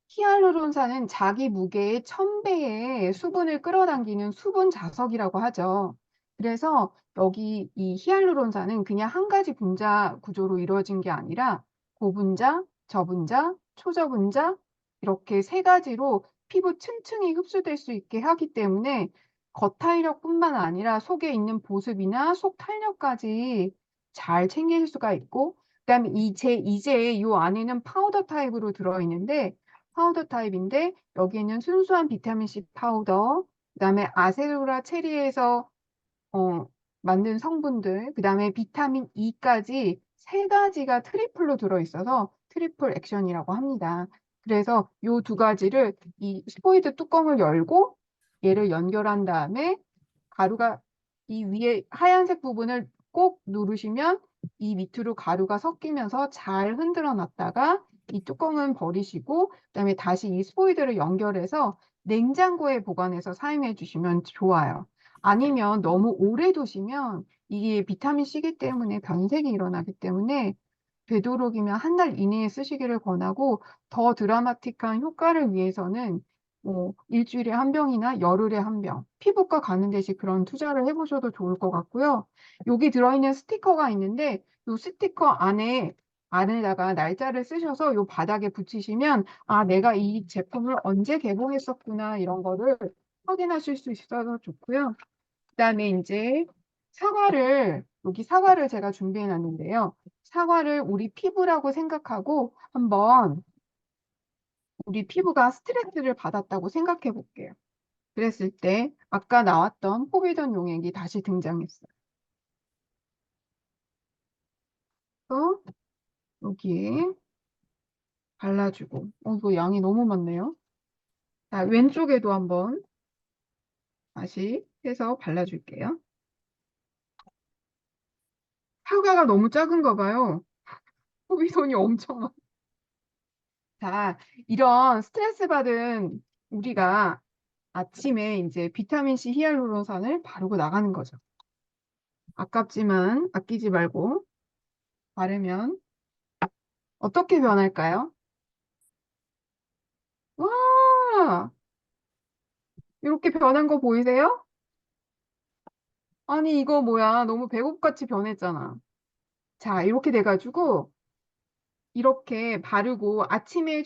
히알루론산은 자기 무게의 1000배의 수분을 끌어당기는 수분 자석이라고 하죠. 그래서 여기 이 히알루론산은 그냥 한 가지 분자 구조로 이루어진 게 아니라 고분자, 저분자, 초저분자 이렇게 세 가지로 피부 층층이 흡수될 수 있게 하기 때문에 겉탄력뿐만 아니라 속에 있는 보습이나 속 탄력까지 잘 챙길 수가 있고 그다음에 이 제2제 이 안에는 파우더 타입으로 들어있는데 파우더 타입인데 여기에는 순수한 비타민C 파우더, 그다음에 아세로라 체리에서 만든 성분들, 그다음에 비타민 E까지 세 가지가 트리플로 들어있어서 트리플 액션이라고 합니다. 그래서 이 두 가지를 이 스포이드 뚜껑을 열고 얘를 연결한 다음에 가루가 이 위에 하얀색 부분을 꼭 누르시면 이 밑으로 가루가 섞이면서 잘 흔들어 놨다가 이 뚜껑은 버리시고 그다음에 다시 이 스포이드를 연결해서 냉장고에 보관해서 사용해 주시면 좋아요. 아니면 너무 오래 두시면 이게 비타민 C이기 때문에 변색이 일어나기 때문에 되도록이면 한 달 이내에 쓰시기를 권하고 더 드라마틱한 효과를 위해서는 뭐 일주일에 한 병이나 열흘에 한 병, 피부과 가는 대신 그런 투자를 해보셔도 좋을 것 같고요. 여기 들어있는 스티커가 있는데 이 스티커 안에다가 날짜를 쓰셔서 이 바닥에 붙이시면 아, 내가 이 제품을 언제 개봉했었구나 이런 거를 확인하실 수 있어서 좋고요. 그다음에 이제 여기 사과를 제가 준비해 놨는데요. 사과를 우리 피부라고 생각하고 한번 우리 피부가 스트레스를 받았다고 생각해 볼게요. 그랬을 때 아까 나왔던 포비던 용액이 다시 등장했어요. 또 여기에 발라주고 이거 양이 너무 많네요. 자, 왼쪽에도 한번 다시 해서 발라줄게요. 사과가 너무 작은가 봐요. 포비돈이 엄청 많아. 자, 이런 스트레스 받은 우리가 아침에 이제 비타민C 히알루론산을 바르고 나가는 거죠. 아깝지만 아끼지 말고 바르면 어떻게 변할까요? 와, 이렇게 변한 거 보이세요? 아니, 이거 뭐야. 너무 배꼽같이 변했잖아. 자, 이렇게 돼가지고 이렇게 바르고 아침에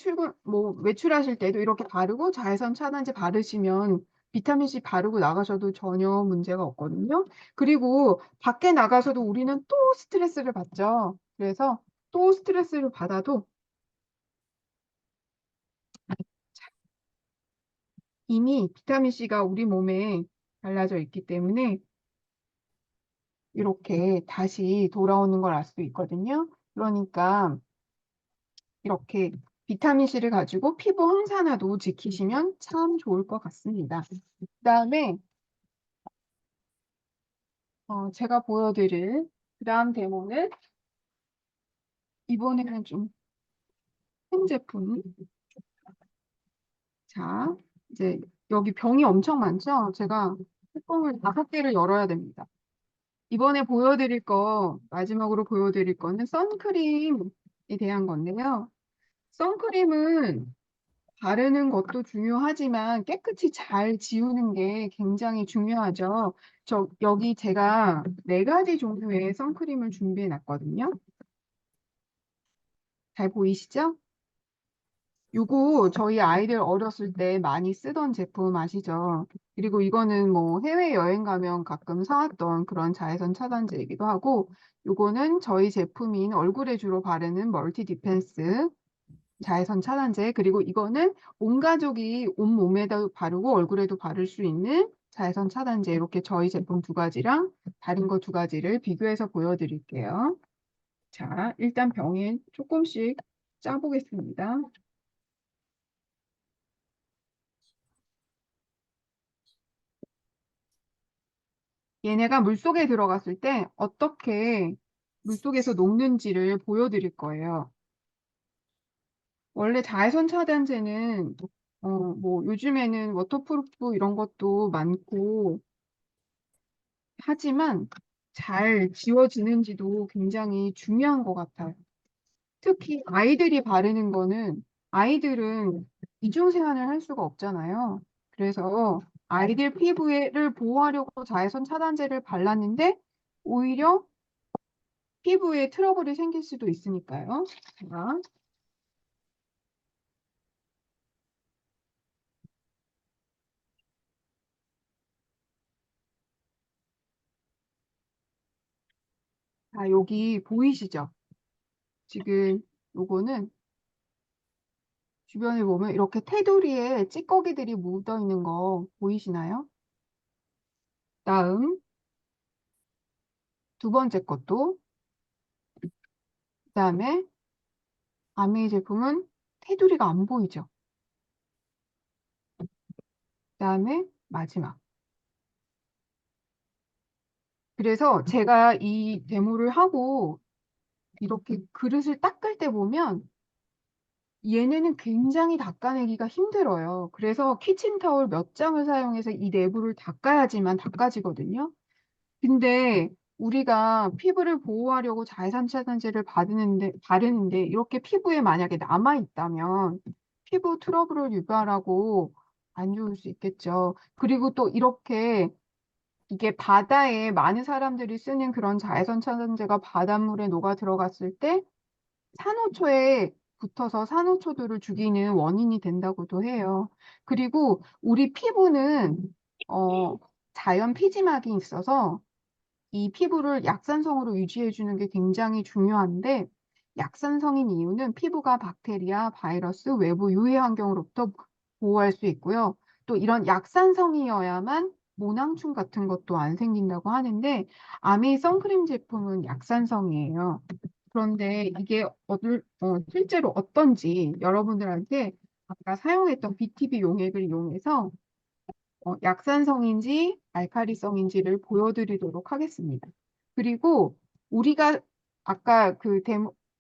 외출하실 때도 이렇게 바르고 자외선 차단제 바르시면 비타민C 바르고 나가셔도 전혀 문제가 없거든요. 그리고 밖에 나가서도 우리는 또 스트레스를 받죠. 그래서 또 스트레스를 받아도 이미 비타민C가 우리 몸에 발라져 있기 때문에 이렇게 다시 돌아오는 걸 알 수 있거든요. 그러니까 이렇게 비타민C를 가지고 피부 항산화도 지키시면 참 좋을 것 같습니다. 그다음에 제가 보여드릴 그다음 데모는 이번에는 좀 큰 제품. 자, 이제 여기 병이 엄청 많죠? 제가 뚜껑을 5개를 열어야 됩니다. 이번에 마지막으로 보여드릴 거는 선크림에 대한 건데요. 선크림은 바르는 것도 중요하지만 깨끗이 잘 지우는 게 굉장히 중요하죠. 여기 제가 4가지 종류의 선크림을 준비해 놨거든요. 잘 보이시죠? 요거 저희 아이들 어렸을 때 많이 쓰던 제품 아시죠? 그리고 이거는 뭐 해외여행 가면 가끔 사왔던 그런 자외선 차단제이기도 하고 요거는 저희 제품인 얼굴에 주로 바르는 멀티 디펜스 자외선 차단제 그리고 이거는 온 가족이 온몸에다 바르고 얼굴에도 바를 수 있는 자외선 차단제 이렇게 저희 제품 2가지랑 다른 거 2가지를 비교해서 보여드릴게요. 자, 일단 병에 조금씩 짜보겠습니다. 얘네가 물속에 들어갔을 때 어떻게 물속에서 녹는지를 보여드릴 거예요. 원래 자외선 차단제는 뭐 요즘에는 워터프루프 이런 것도 많고 하지만 잘 지워지는지도 굉장히 중요한 것 같아요. 특히 아이들이 바르는 거는 아이들은 이중세안을 할 수가 없잖아요. 그래서 아이들 피부를 보호하려고 자외선 차단제를 발랐는데 오히려 피부에 트러블이 생길 수도 있으니까요. 자, 여기 보이시죠? 지금 요거는 주변에 보면 이렇게 테두리에 찌꺼기들이 묻어 있는 거 보이시나요? 다음 두 번째 것도 그다음에 아메이 제품은 테두리가 안 보이죠? 그다음에 마지막. 그래서 제가 이 데모를 하고 이렇게 그릇을 닦을 때 보면 얘네는 굉장히 닦아내기가 힘들어요. 그래서 키친타올 몇 장을 사용해서 이 내부를 닦아야지만 닦아지거든요. 근데 우리가 피부를 보호하려고 자외선 차단제를 바르는데 이렇게 피부에 만약에 남아있다면 피부 트러블을 유발하고 안 좋을 수 있겠죠. 그리고 또 이렇게 이게 바다에 많은 사람들이 쓰는 그런 자외선 차단제가 바닷물에 녹아 들어갔을 때 산호초에 붙어서 산호초들을 죽이는 원인이 된다고도 해요. 그리고 우리 피부는 어, 자연 피지막이 있어서 이 피부를 약산성으로 유지해 주는 게 굉장히 중요한데 약산성인 이유는 피부가 박테리아, 바이러스, 외부 유해 환경으로부터 보호할 수 있고요. 또 이런 약산성이어야만 모낭충 같은 것도 안 생긴다고 하는데 아미 선크림 제품은 약산성이에요. 그런데 이게 실제로 어떤지 여러분들한테 아까 사용했던 BTB 용액을 이용해서 약산성인지 알칼리성인지를 보여드리도록 하겠습니다. 그리고 우리가 아까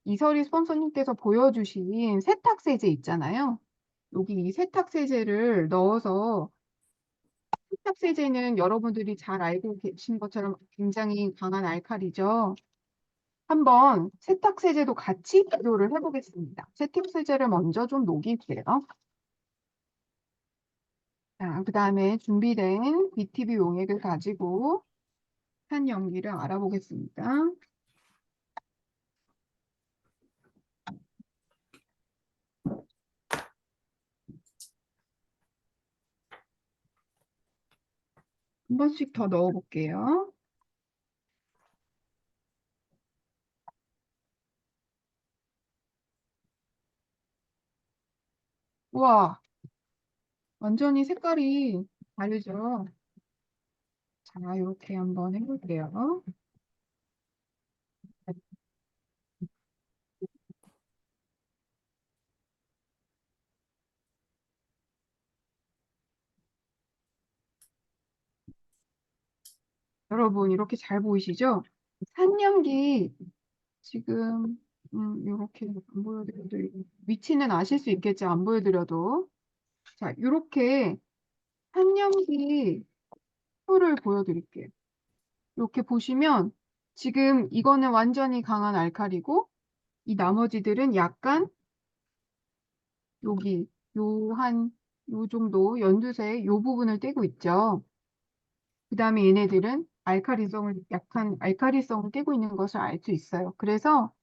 이설희 스폰서님께서 보여주신 세탁세제 있잖아요. 여기 이 세탁세제를 넣어서 세탁세제는 여러분들이 잘 알고 계신 것처럼 굉장히 강한 알칼리죠. 한번 세탁세제도 같이 비교를 해보겠습니다. 세탁세제를 먼저 좀 녹일게요. 자, 그 다음에 준비된 BTB 용액을 가지고 한 연기를 알아보겠습니다. 한 번씩 더 넣어볼게요. 우와, 완전히 색깔이 다르죠? 자, 이렇게 한번 해볼게요. 여러분, 이렇게 잘 보이시죠? 산연기 지금 이렇게 안 보여드려도 위치는 아실 수 있겠지? 안 보여드려도. 자, 이렇게 산연기 표를 보여드릴게요. 이렇게 보시면 지금 이거는 완전히 강한 알칼리고 이 나머지들은 약간 여기 요 정도 연두색 요 부분을 떼고 있죠. 그 다음에 얘네들은 약한 알칼리성을 떼고 있는 것을 알 수 있어요. 그래서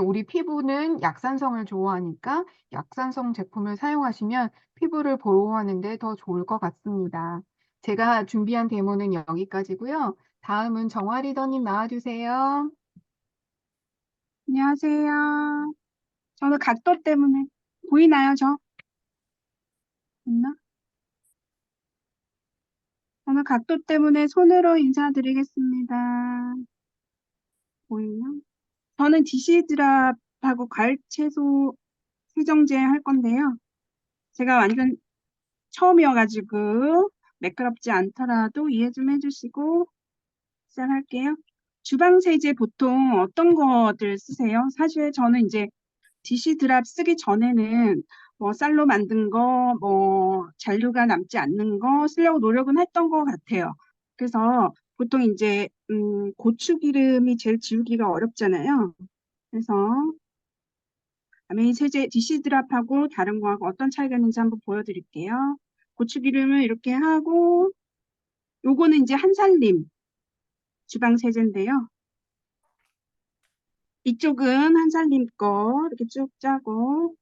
우리 피부는 약산성을 좋아하니까 약산성 제품을 사용하시면 피부를 보호하는 데 더 좋을 것 같습니다. 제가 준비한 데모는 여기까지고요. 다음은 정화 리더님 나와주세요. 안녕하세요. 저는 각도 때문에 보이나요, 저? 있나? 저는 각도 때문에 손으로 인사드리겠습니다. 보이나? 저는 디시드랍하고 과일 채소 세정제 할 건데요. 제가 완전 처음이어가지고 매끄럽지 않더라도 이해 좀 해주시고 시작할게요. 주방 세제 보통 어떤 것들 쓰세요? 사실 저는 이제 디시드랍 쓰기 전에는 뭐 쌀로 만든 거, 뭐 잔류가 남지 않는 거 쓰려고 노력은 했던 것 같아요. 그래서 보통 이제 고추기름이 제일 지우기가 어렵잖아요. 그래서 아메이 세제 DC 드랍하고 다른 거하고 어떤 차이가 있는지 한번 보여드릴게요. 고추기름을 이렇게 하고 요거는 이제 한살림 주방 세제인데요. 이쪽은 한살림 거 이렇게 쭉 짜고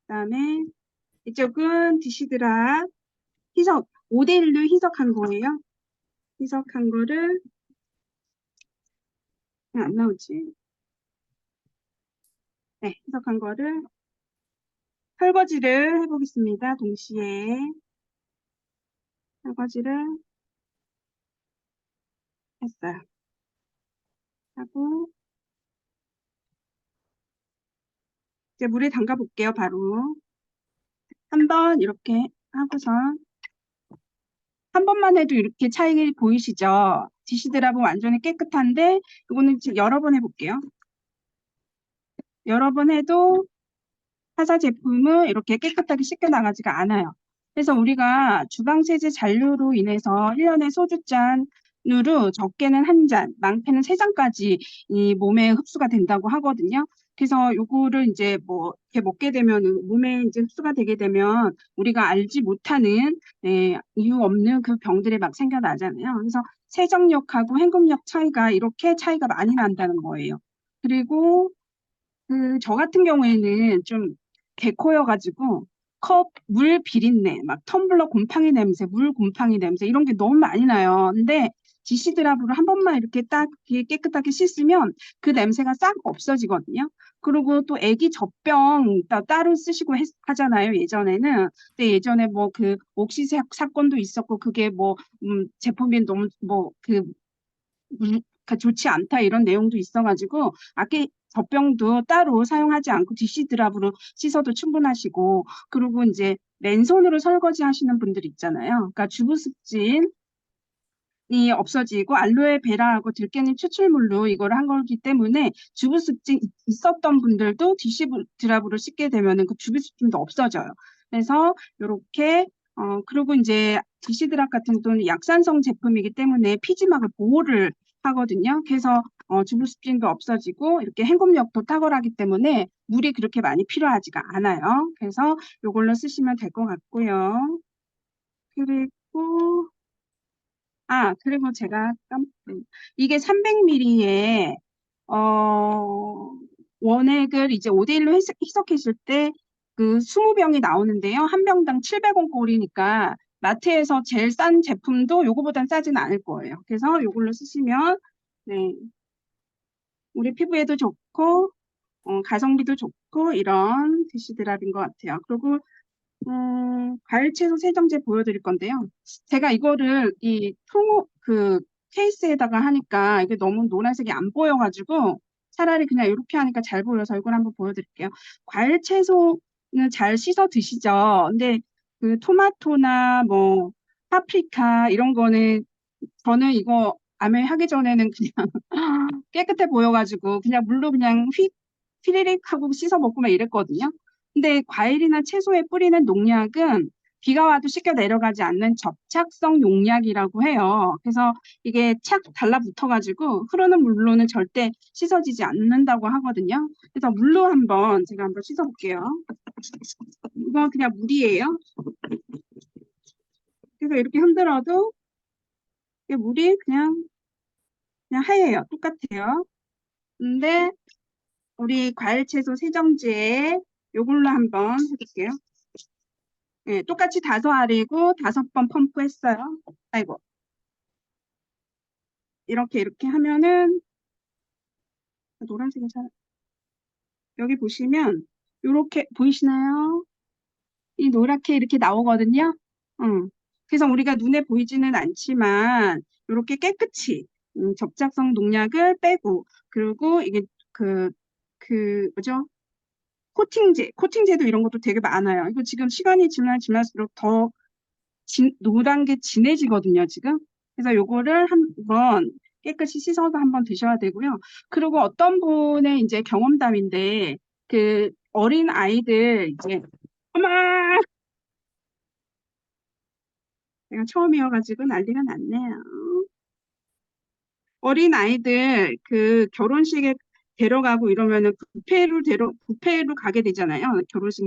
그다음에 이쪽은 DC 드랍 희석 5대1로 희석한 거예요. 희석한 거를 안 나오지. 네, 희석한 거를 설거지를 해보겠습니다. 동시에 설거지를 했어요. 하고 이제 물에 담가 볼게요. 바로 한번 이렇게 하고선 한 번만 해도 이렇게 차이 보이시죠? 디시드랍은 완전히 깨끗한데 이거는 지금 여러 번 해볼게요. 여러 번 해도 타사 제품은 이렇게 깨끗하게 씻겨 나가지가 않아요. 그래서 우리가 주방세제 잔류로 인해서 1년에 소주잔으로 적게는 1잔, 많게는 3잔까지 이 몸에 흡수가 된다고 하거든요. 그래서 요거를 이제 뭐 이렇게 먹게 되면 몸에 이제 흡수가 되게 되면 우리가 알지 못하는 이유 없는 그 병들이 막 생겨나잖아요. 그래서 세정력하고 헹굼력 차이가 이렇게 차이가 많이 난다는 거예요. 그리고 저 같은 경우에는 좀 개코여가지고 물 비린내, 막 텀블러 곰팡이 냄새, 물 곰팡이 냄새 이런 게 너무 많이 나요. 근데 디시드랍으로 한 번만 이렇게 딱 깨끗하게 씻으면 그 냄새가 싹 없어지거든요. 그리고 또 애기 젖병 따로 쓰시고 하잖아요, 예전에는. 근데 예전에 뭐 그 옥시 사건도 있었고 그게 뭐 제품이 너무 좋지 않다 이런 내용도 있어가지고 아기 젖병도 따로 사용하지 않고 디시드랍으로 씻어도 충분하시고 그리고 이제 맨손으로 설거지 하시는 분들 있잖아요. 그러니까 주부습진이 없어지고 알로에베라하고 들깨잎 추출물로 이걸 한 거기 때문에 주부습진 있었던 분들도 디시드랍으로 씻게 되면은 그 주부습진도 없어져요. 그래서 이렇게 그리고 이제 디시드랍 같은 경우는 약산성 제품이기 때문에 피지막을 보호를 하거든요. 그래서 주부습진도 없어지고 이렇게 헹굼력도 탁월하기 때문에 물이 그렇게 많이 필요하지가 않아요. 그래서 이걸로 쓰시면 될 것 같고요. 그리고 그리고 제가 이게 300ml에 원액을 이제 5대1로 희석했을 때 그 20병이 나오는데요. 한 병당 700원 꼴이니까 마트에서 제일 싼 제품도 요거보단 싸지는 않을 거예요. 그래서 요걸로 쓰시면 네, 우리 피부에도 좋고 가성비도 좋고 이런 디시드랍인 것 같아요. 그리고 과일 채소 세정제 보여드릴 건데요. 제가 이거를 그 케이스에다가 하니까 이게 너무 노란색이 안 보여가지고 차라리 그냥 이렇게 하니까 잘 보여서 이걸 한번 보여드릴게요. 과일 채소는 잘 씻어 드시죠. 근데 그 토마토나 뭐 파프리카 이런 거는 저는 이거 아메 하기 전에는 그냥 깨끗해 보여가지고 그냥 물로 그냥 휘리릭 하고 씻어 먹고 막 이랬거든요. 근데 과일이나 채소에 뿌리는 농약은 비가 와도 씻겨 내려가지 않는 접착성 용약이라고 해요. 그래서 이게 착 달라붙어가지고 흐르는 물로는 절대 씻어지지 않는다고 하거든요. 그래서 물로 제가 한번 씻어볼게요. 이건 그냥 물이에요. 그래서 이렇게 흔들어도 이게 물이 그냥 하얘요. 똑같아요. 근데 우리 과일 채소 세정제 요걸로 한번 해볼게요. 네, 똑같이 5알이고 5번 펌프했어요. 아이고. 이렇게 하면은 노란색이 여기 보시면 이렇게 보이시나요? 이 노랗게 이렇게 나오거든요. 그래서 우리가 눈에 보이지는 않지만 이렇게 깨끗이 접착성 농약을 빼고 그리고 이게 뭐죠? 코팅제도 이런 것도 되게 많아요. 이거 지금 시간이 지날수록 더 노란 게 진해지거든요, 지금. 그래서 요거를 한번 깨끗이 씻어서 한번 드셔야 되고요. 그리고 어떤 분의 이제 경험담인데, 어린 아이들 이제 어머 내가 처음이어가지고 난리가 났네요. 어린 아이들 그 결혼식에 데려가고 이러면은 뷔페로 가게 되잖아요. 결혼식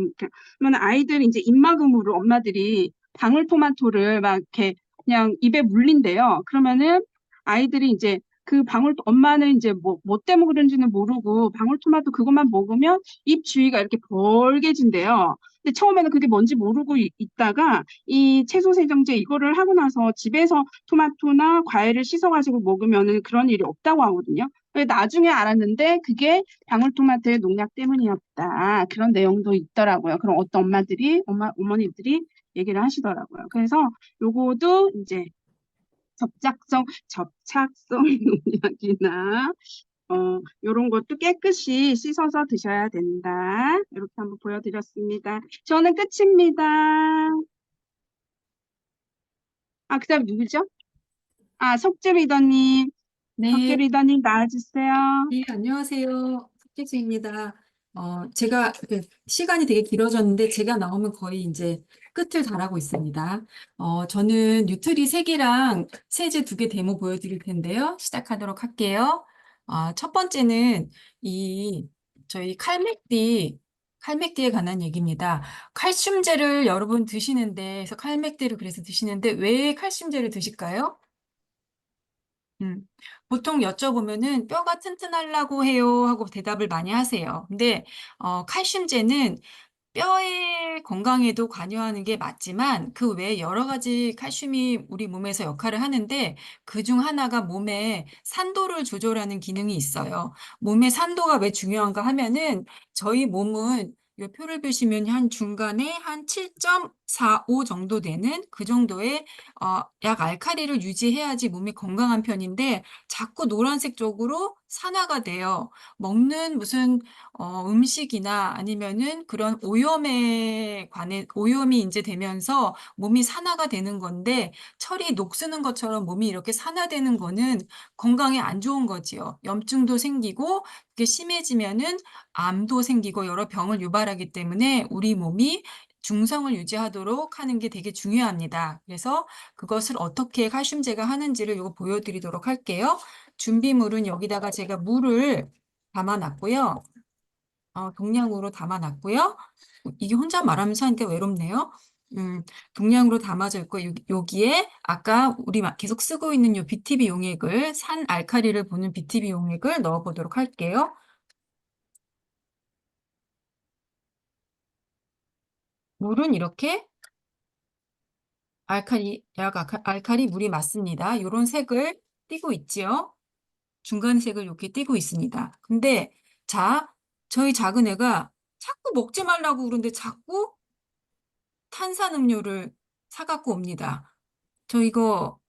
그러면 아이들 이제 입막음으로 엄마들이 방울토마토를 막 이렇게 그냥 입에 물린대요. 그러면은 아이들이 이제 그 엄마는 이제 뭐 때문에 그런지는 모르고 방울토마토 그것만 먹으면 입 주위가 이렇게 벌게진대요. 근데 처음에는 그게 뭔지 모르고 있다가 이 채소 세정제 이거를 하고 나서 집에서 토마토나 과일을 씻어가지고 먹으면은 그런 일이 없다고 하거든요. 근데 나중에 알았는데 그게 방울토마토의 농약 때문이었다. 그런 내용도 있더라고요. 그럼 어떤 어머니들이 얘기를 하시더라고요. 그래서 요거도 이제 접착성 농약이나 요런 것도 깨끗이 씻어서 드셔야 된다. 이렇게 한번 보여드렸습니다. 저는 끝입니다. 그다음 누구죠? 석주 리더님. 석주 네, 리더님 나와주세요. 네, 안녕하세요. 석재수입니다. 제가 시간이 되게 길어졌는데 제가 나오면 거의 이제 끝을 달하고 있습니다. 저는 뉴트리 3개랑 세제 2개 데모 보여드릴 텐데요. 시작하도록 할게요. 첫 번째는 저희 칼맥디에 관한 얘기입니다. 칼슘제를 여러분 드시는데, 그래서 칼맥디를 그래서 드시는데 왜 칼슘제를 드실까요? 보통 여쭤보면은 뼈가 튼튼하려고 해요 하고 대답을 많이 하세요. 근데 칼슘제는 뼈의 건강에도 관여하는 게 맞지만 그 외에 여러 가지 칼슘이 우리 몸에서 역할을 하는데 그중 하나가 몸의 산도를 조절하는 기능이 있어요. 몸의 산도가 왜 중요한가 하면은 저희 몸은 이 표를 보시면 한 중간에 한 7.45 정도 되는 그 정도의 약 알칼리를 유지해야지 몸이 건강한 편인데 자꾸 노란색 쪽으로 산화가 돼요. 먹는 무슨 음식이나 아니면은 그런 오염이 이제 되면서 몸이 산화가 되는 건데 철이 녹쓰는 것처럼 몸이 이렇게 산화되는 거는 건강에 안 좋은 거지요. 염증도 생기고 그게 심해지면은 암도 생기고 여러 병을 유발하기 때문에 우리 몸이 중성을 유지하도록 하는 게 되게 중요합니다. 그래서 그것을 어떻게 칼슘제가 하는지를 이거 보여드리도록 할게요. 준비물은 여기다가 제가 물을 담아놨고요. 동량으로 담아놨고요. 이게 혼자 말하면서 하니까 외롭네요. 동량으로 담아져 있고 여기에 아까 우리 계속 쓰고 있는 요 BTB 용액을 산 알칼리를 보는 BTB 용액을 넣어보도록 할게요. 물은 이렇게 알칼리 물이 맞습니다. 이런 색을 띠고 있지요. 중간 색을 이렇게 띠고 있습니다. 근데 자, 저희 작은 애가 자꾸 먹지 말라고 그러는데 자꾸 탄산음료를 사갖고 옵니다. 저 요거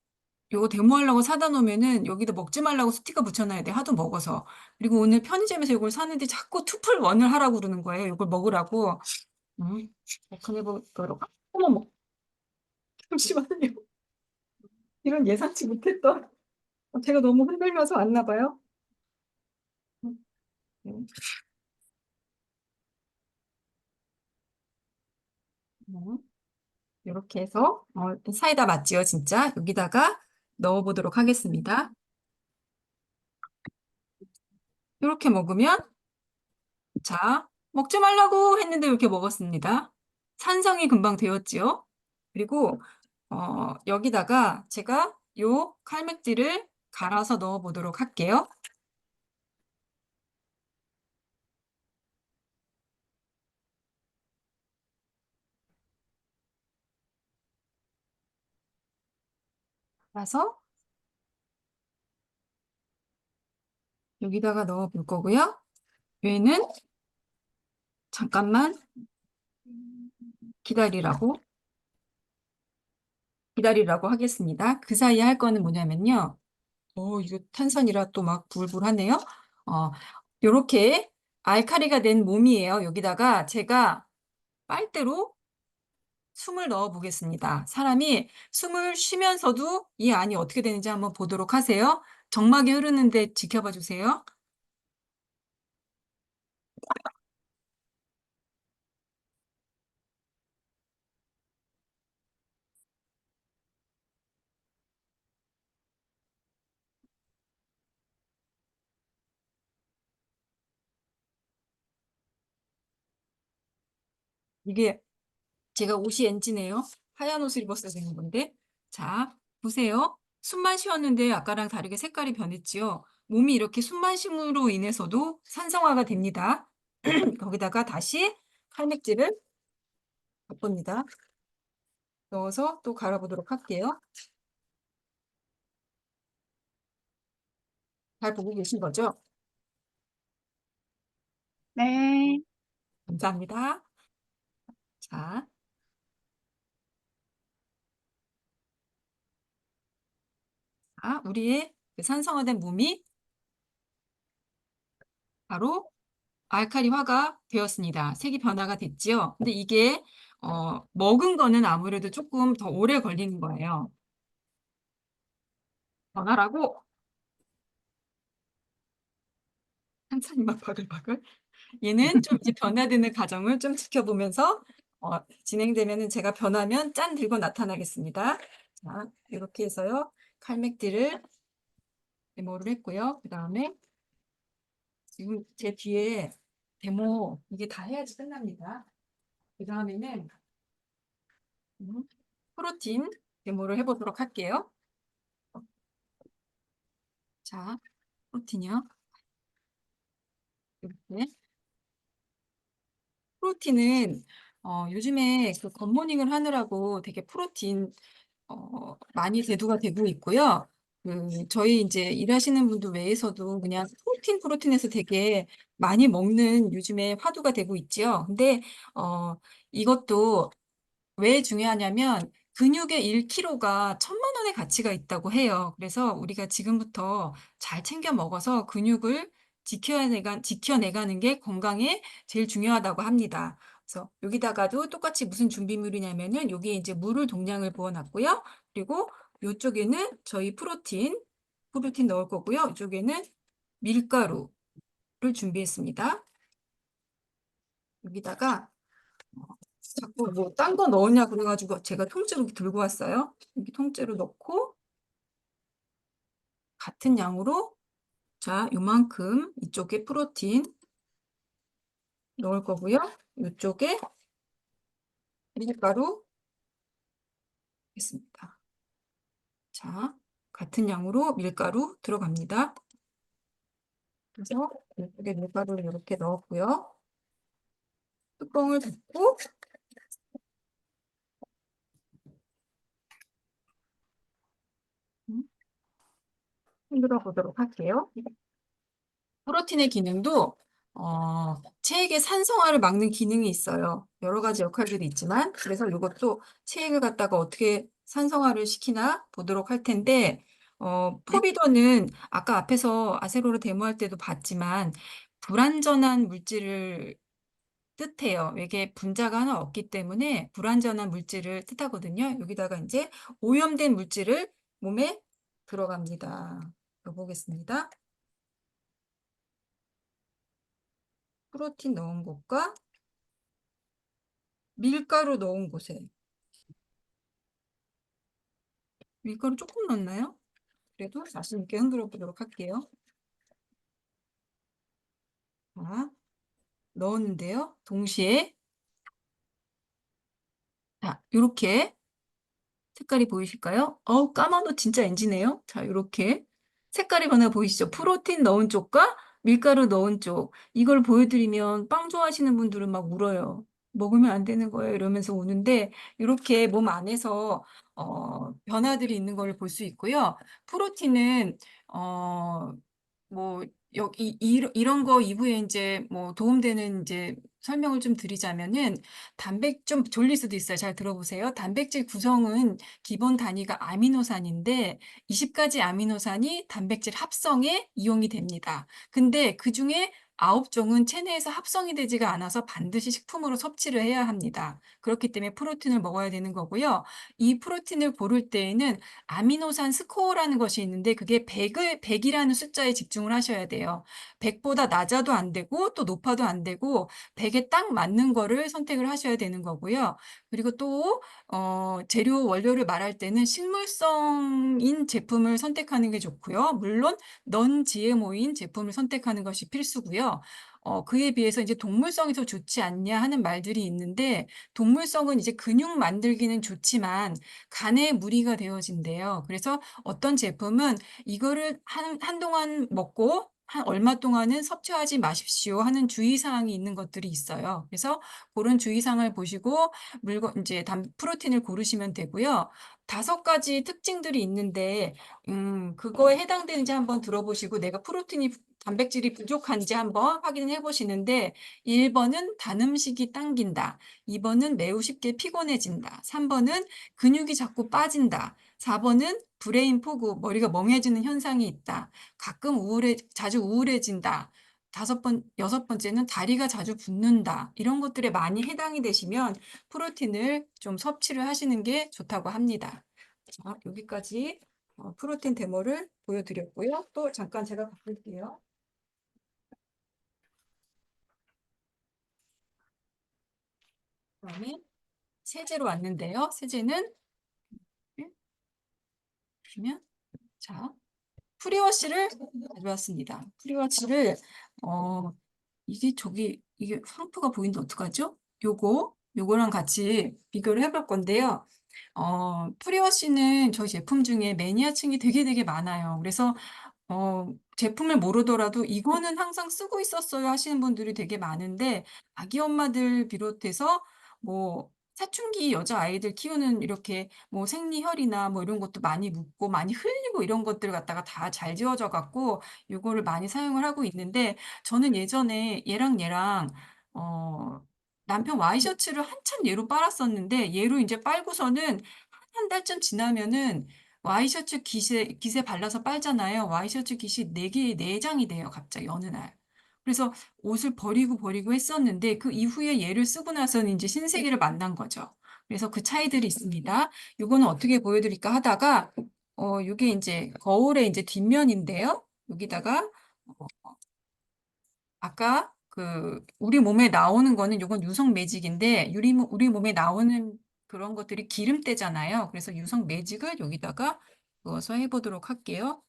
데모하려고 사다 놓으면은 여기다 먹지 말라고 스티커 붙여놔야 돼. 하도 먹어서. 그리고 오늘 편의점에서 이걸 사는데 자꾸 2풀1을 하라고 그러는 거예요. 이걸 먹으라고. 보도록. 어머, 잠시만요. 이런 예상치 못했던. 제가 너무 흔들면서 왔나 봐요. 음, 이렇게 해서 사이다 맞지요, 진짜? 여기다가 넣어보도록 하겠습니다. 이렇게 먹으면 자, 먹지 말라고 했는데 이렇게 먹었습니다. 산성이 금방 되었지요. 그리고 여기다가 제가 요 칼맥지를 갈아서 넣어보도록 할게요. 갈아서 여기다가 넣어볼 거고요. 얘는 잠깐만 기다리라고 하겠습니다. 그 사이에 할 거는 뭐냐면요. 이거 탄산이라 또 막 불불 하네요. 요렇게 알칼리가 된 몸이에요. 여기다가 제가 빨대로 숨을 넣어 보겠습니다. 사람이 숨을 쉬면서도 이 안이 어떻게 되는지 한번 보도록 하세요. 정막이 흐르는데 지켜봐 주세요. 이게 제가 옷이 NG네요. 하얀 옷을 입었어야 되는 건데. 자, 보세요. 숨만 쉬었는데 아까랑 다르게 색깔이 변했지요. 몸이 이렇게 숨만 쉼으로 인해서도 산성화가 됩니다. 거기다가 다시 칼맥질을 덮습니다. 넣어서 또 갈아보도록 할게요. 잘 보고 계신 거죠? 네. 감사합니다. 자, 우리의 그 산성화된 몸이 바로 알칼리화가 되었습니다. 색이 변화가 됐지요. 근데 이게 먹은 거는 아무래도 조금 더 오래 걸리는 거예요. 변화라고 한참 막 바글바글. 얘는 좀 이제 변화되는 과정을 좀 지켜보면서 진행되면은 제가 변하면 짠 들고 나타나겠습니다. 자, 이렇게 해서요. 칼맥딜을 데모를 했고요. 그 다음에 지금 제 뒤에 데모 이게 다 해야지 끝납니다. 그 다음에는 프로틴 데모를 해보도록 할게요. 자, 프로틴이요. 이렇게. 프로틴은 요즘에 그 굿모닝을 하느라고 되게 프로틴 많이 대두가 되고 있고요. 저희 이제 일하시는 분들 외에서도 그냥 프로틴에서 되게 많이 먹는 요즘에 화두가 되고 있지요. 근데 이것도 왜 중요하냐면 근육의 1kg가 1,000만 원의 가치가 있다고 해요. 그래서 우리가 지금부터 잘 챙겨 먹어서 근육을 지켜내가는 게 건강에 제일 중요하다고 합니다. 그래서 여기다가도 똑같이 무슨 준비물이냐면은 여기에 이제 물을 동량을 부어놨고요. 그리고 이쪽에는 저희 프로틴 넣을 거고요. 이쪽에는 밀가루를 준비했습니다. 여기다가 자꾸 뭐 딴 거 넣었냐 그래가지고 제가 통째로 들고 왔어요. 이렇게 통째로 넣고 같은 양으로 자 요만큼 이쪽에 프로틴 넣을 거고요. 이쪽에 밀가루 있습니다. 자 같은 양으로 밀가루 들어갑니다. 그래서 이쪽에 밀가루를 이렇게 넣었고요. 뚜껑을 닫고 흔들어 보도록 할게요. 프로틴의 기능도 체액의 산성화를 막는 기능이 있어요. 여러 가지 역할들이 있지만 그래서 이것도 체액을 갖다가 어떻게 산성화를 시키나 보도록 할 텐데 포비도는 아까 앞에서 아세로를 데모할 때도 봤지만 불완전한 물질을 뜻해요. 이게 분자가 하나 없기 때문에 불완전한 물질을 뜻하거든요. 여기다가 이제 오염된 물질을 몸에 들어갑니다. 보겠습니다. 프로틴 넣은 곳과 밀가루 넣은 곳에 밀가루 조금 넣었나요? 그래도 자신 있게 흔들어 보도록 할게요. 자, 넣었는데요. 동시에 자, 이렇게 색깔이 보이실까요? 까만 옷 진짜 엔지네요. 자, 이렇게 색깔이 변화 보이시죠? 프로틴 넣은 쪽과 밀가루 넣은 쪽. 이걸 보여드리면 빵 좋아하시는 분들은 막 울어요. 먹으면 안 되는 거예요. 이러면서 우는데 이렇게 몸 안에서 변화들이 있는 걸 볼 수 있고요. 프로틴은 뭐 여기 이런 거 이후에 이제 뭐 도움되는 이제 설명을 좀 드리자면은 좀 졸릴 수도 있어요. 잘 들어보세요. 단백질 구성은 기본 단위가 아미노산인데 20가지 아미노산이 단백질 합성에 이용이 됩니다. 근데 그중에 9종은 체내에서 합성이 되지가 않아서 반드시 식품으로 섭취를 해야 합니다. 그렇기 때문에 프로틴을 먹어야 되는 거고요. 이 프로틴을 고를 때에는 아미노산 스코어라는 것이 있는데 그게 100이라는 숫자에 집중을 하셔야 돼요. 100보다 낮아도 안 되고 또 높아도 안 되고 100에 딱 맞는 거를 선택을 하셔야 되는 거고요. 그리고 또 재료 원료를 말할 때는 식물성인 제품을 선택하는 게 좋고요. 물론 넌 GMO인 제품을 선택하는 것이 필수고요. 그에 비해서 이제 동물성이 더 좋지 않냐 하는 말들이 있는데 동물성은 이제 근육 만들기는 좋지만 간에 무리가 되어진대요. 그래서 어떤 제품은 이거를 한동안 먹고 한 얼마 동안은 섭취하지 마십시오 하는 주의사항이 있는 것들이 있어요. 그래서 그런 주의사항을 보시고 이제 프로틴을 고르시면 되고요. 5가지 특징들이 있는데 그거에 해당되는지 한번 들어보시고 내가 단백질이 부족한지 한번 확인해 보시는데 1번은 단 음식이 당긴다. 2번은 매우 쉽게 피곤해진다. 3번은 근육이 자꾸 빠진다. 4번은 브레인 포그, 머리가 멍해지는 현상이 있다. 가끔 자주 우울해진다. 6번째는 다리가 자주 붓는다. 이런 것들에 많이 해당이 되시면 프로틴을 좀 섭취를 하시는 게 좋다고 합니다. 자, 여기까지 프로틴 데모를 보여드렸고요. 또 잠깐 제가 바꿀게요. 그다음에 세제로 왔는데요. 세제는 보시면 자 프리워시를 가져왔습니다. 프리워시를 이게 황프가 보이는데 어떡하죠? 요거랑 같이 비교를 해볼 건데요. 프리워시는 저희 제품 중에 매니아층이 되게 많아요. 그래서 제품을 모르더라도 이거는 항상 쓰고 있었어요 하시는 분들이 되게 많은데 아기 엄마들 비롯해서 뭐 사춘기 여자아이들 키우는 이렇게 뭐 생리혈이나 뭐 이런 것도 많이 묻고 많이 흘리고 이런 것들 갖다가 다 잘 지워져 갖고 요거를 많이 사용을 하고 있는데 저는 예전에 얘랑 남편 와이셔츠를 한참 얘로 빨았었는데 얘로 이제 빨고서는 한 달쯤 지나면은 와이셔츠 깃에 발라서 빨잖아요. 와이셔츠 깃이 4장이 돼요. 갑자기 어느 날. 그래서 옷을 버리고 했었는데 그 이후에 얘를 쓰고 나서는 이제 신세계를 만난 거죠. 그래서 그 차이들이 있습니다. 요거는 어떻게 보여드릴까 하다가 요게 이제 거울의 이제 뒷면인데요. 여기다가 아까 우리 몸에 나오는 거는 요건 유성 매직인데 우리 몸에 나오는 그런 것들이 기름때잖아요. 그래서 유성 매직을 여기다가 넣어서 해보도록 할게요.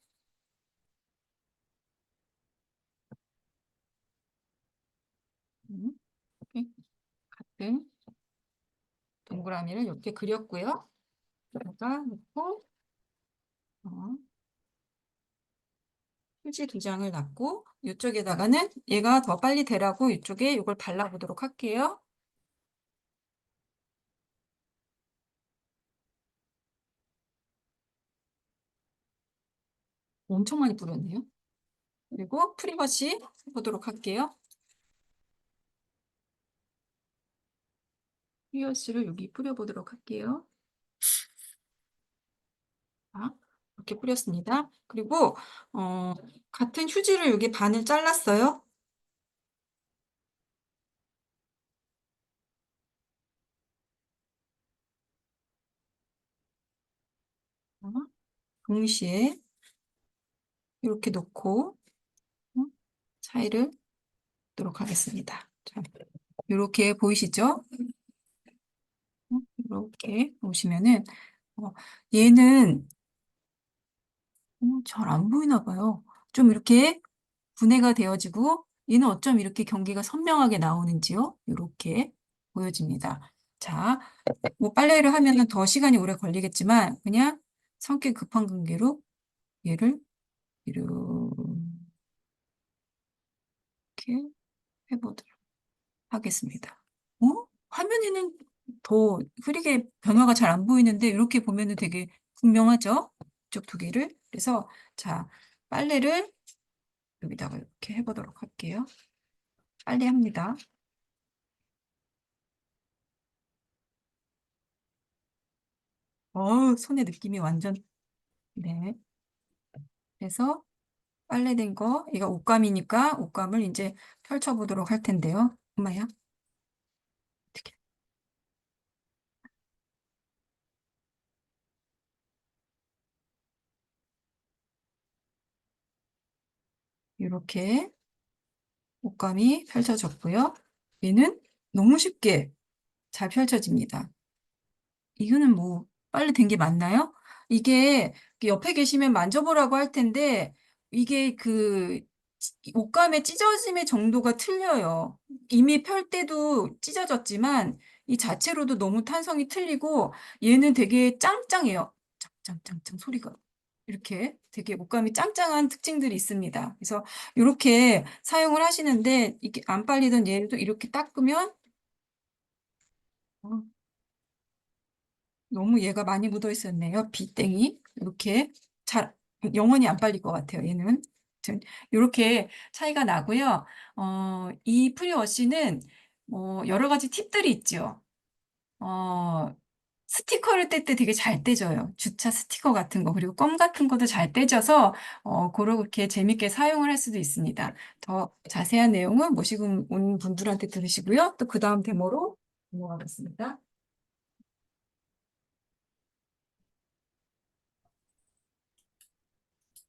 이렇게 같은 동그라미를 이렇게 그렸고요. 여기다가 놓고 휴지 2장을 놨고 이쪽에다가는 얘가 더 빨리 되라고 이쪽에 이걸 발라보도록 할게요. 엄청 많이 뿌렸네요. 그리고 프리워시 해보도록 할게요. 프리워시를 여기 뿌려보도록 할게요. 자, 이렇게 뿌렸습니다. 그리고 같은 휴지를 여기 반을 잘랐어요. 동시에 이렇게 놓고 차이를 넣도록 하겠습니다. 자, 이렇게 보이시죠? 이렇게 보시면은 얘는 잘 안 보이나 봐요. 좀 이렇게 분해가 되어지고 얘는 어쩜 이렇게 경계가 선명하게 나오는지요? 이렇게 보여집니다. 자, 뭐 빨래를 하면은 더 시간이 오래 걸리겠지만 그냥 성격 급한 관계로 얘를 이렇게 해보도록 하겠습니다. 화면에는 더 흐리게 변화가 잘 안 보이는데 이렇게 보면은 되게 분명하죠? 이쪽 2개를. 그래서 자, 빨래를 여기다가 이렇게 해보도록 할게요. 빨래합니다. 손의 느낌이 완전 네. 그래서 빨래된 거, 이거 옷감이니까 옷감을 이제 펼쳐보도록 할 텐데요. 엄마야. 어떻게? 이렇게 옷감이 펼쳐졌고요. 얘는 너무 쉽게 잘 펼쳐집니다. 이거는 뭐 빨래 된 게 맞나요? 이게 옆에 계시면 만져보라고 할 텐데 이게 이 옷감의 찢어짐의 정도가 틀려요. 이미 펼 때도 찢어졌지만 이 자체로도 너무 탄성이 틀리고 얘는 되게 짱짱해요. 짱짱짱짱 소리가. 이렇게 되게 옷감이 짱짱한 특징들이 있습니다. 그래서 이렇게 사용을 하시는데 이게 안 빨리던 얘도 이렇게 닦으면 어, 너무 얘가 많이 묻어 있었네요. 비땡이. 이렇게 잘, 영원히 안 빨릴 것 같아요. 얘는. 이렇게 차이가 나고요. 이 프리워시는 여러 가지 팁들이 있죠. 어, 스티커를 뗄 때 되게 잘 떼져요. 주차 스티커 같은 거, 그리고 껌 같은 것도 잘 떼져서, 그렇게 재밌게 사용을 할 수도 있습니다. 더 자세한 내용은 모시고 온 분들한테 들으시고요. 또 그 다음 데모로 넘어가겠습니다.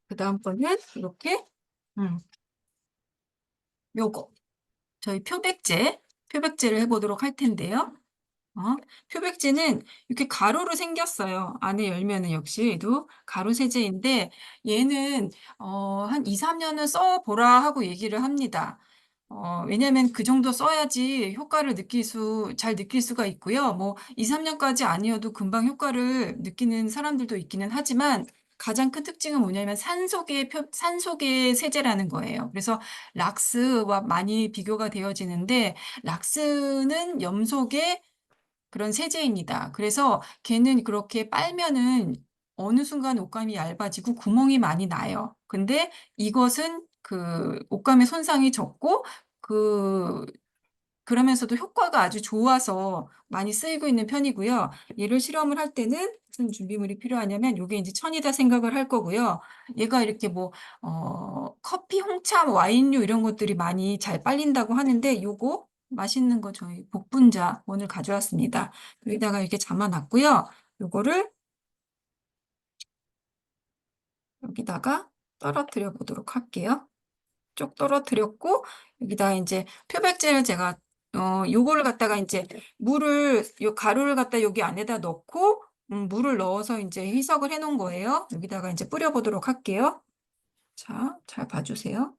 그 다음 거는 이렇게, 음, 요거. 저희 표백제를 해보도록 할 텐데요. 어, 표백제는 이렇게 가루로 생겼어요. 안에 열면은 역시 얘도 가루 세제인데 얘는 한 2, 3년은 써보라 하고 얘기를 합니다. 왜냐면 그 정도 써야지 효과를 잘 느낄 수가 있고요. 뭐 2, 3년까지 아니어도 금방 효과를 느끼는 사람들도 있기는 하지만 가장 큰 특징은 뭐냐면 산소계 세제라는 거예요. 그래서 락스와 많이 비교가 되어지는데 락스는 염소계 그런 세제입니다. 그래서 걔는 그렇게 빨면은 어느 순간 옷감이 얇아지고 구멍이 많이 나요. 근데 이것은 그 옷감의 손상이 적고 그 그러면서도 효과가 아주 좋아서 많이 쓰이고 있는 편이고요. 얘를 실험을 할 때는 무슨 준비물이 필요하냐면 요게 이제 천이다 생각을 할 거고요. 얘가 이렇게 뭐 커피, 홍차, 와인류 이런 것들이 많이 잘 빨린다고 하는데 요거 맛있는 거 저희 복분자 오늘 가져왔습니다. 여기다가 이렇게 담아놨고요. 요거를 여기다가 떨어뜨려 보도록 할게요. 쭉 떨어뜨렸고 여기다 이제 표백제를 제가 요거를 갖다가 이제 요 가루를 갖다 여기 안에다 넣고 물을 넣어서 이제 희석을 해 놓은 거예요. 여기다가 이제 뿌려 보도록 할게요. 자, 잘 봐주세요.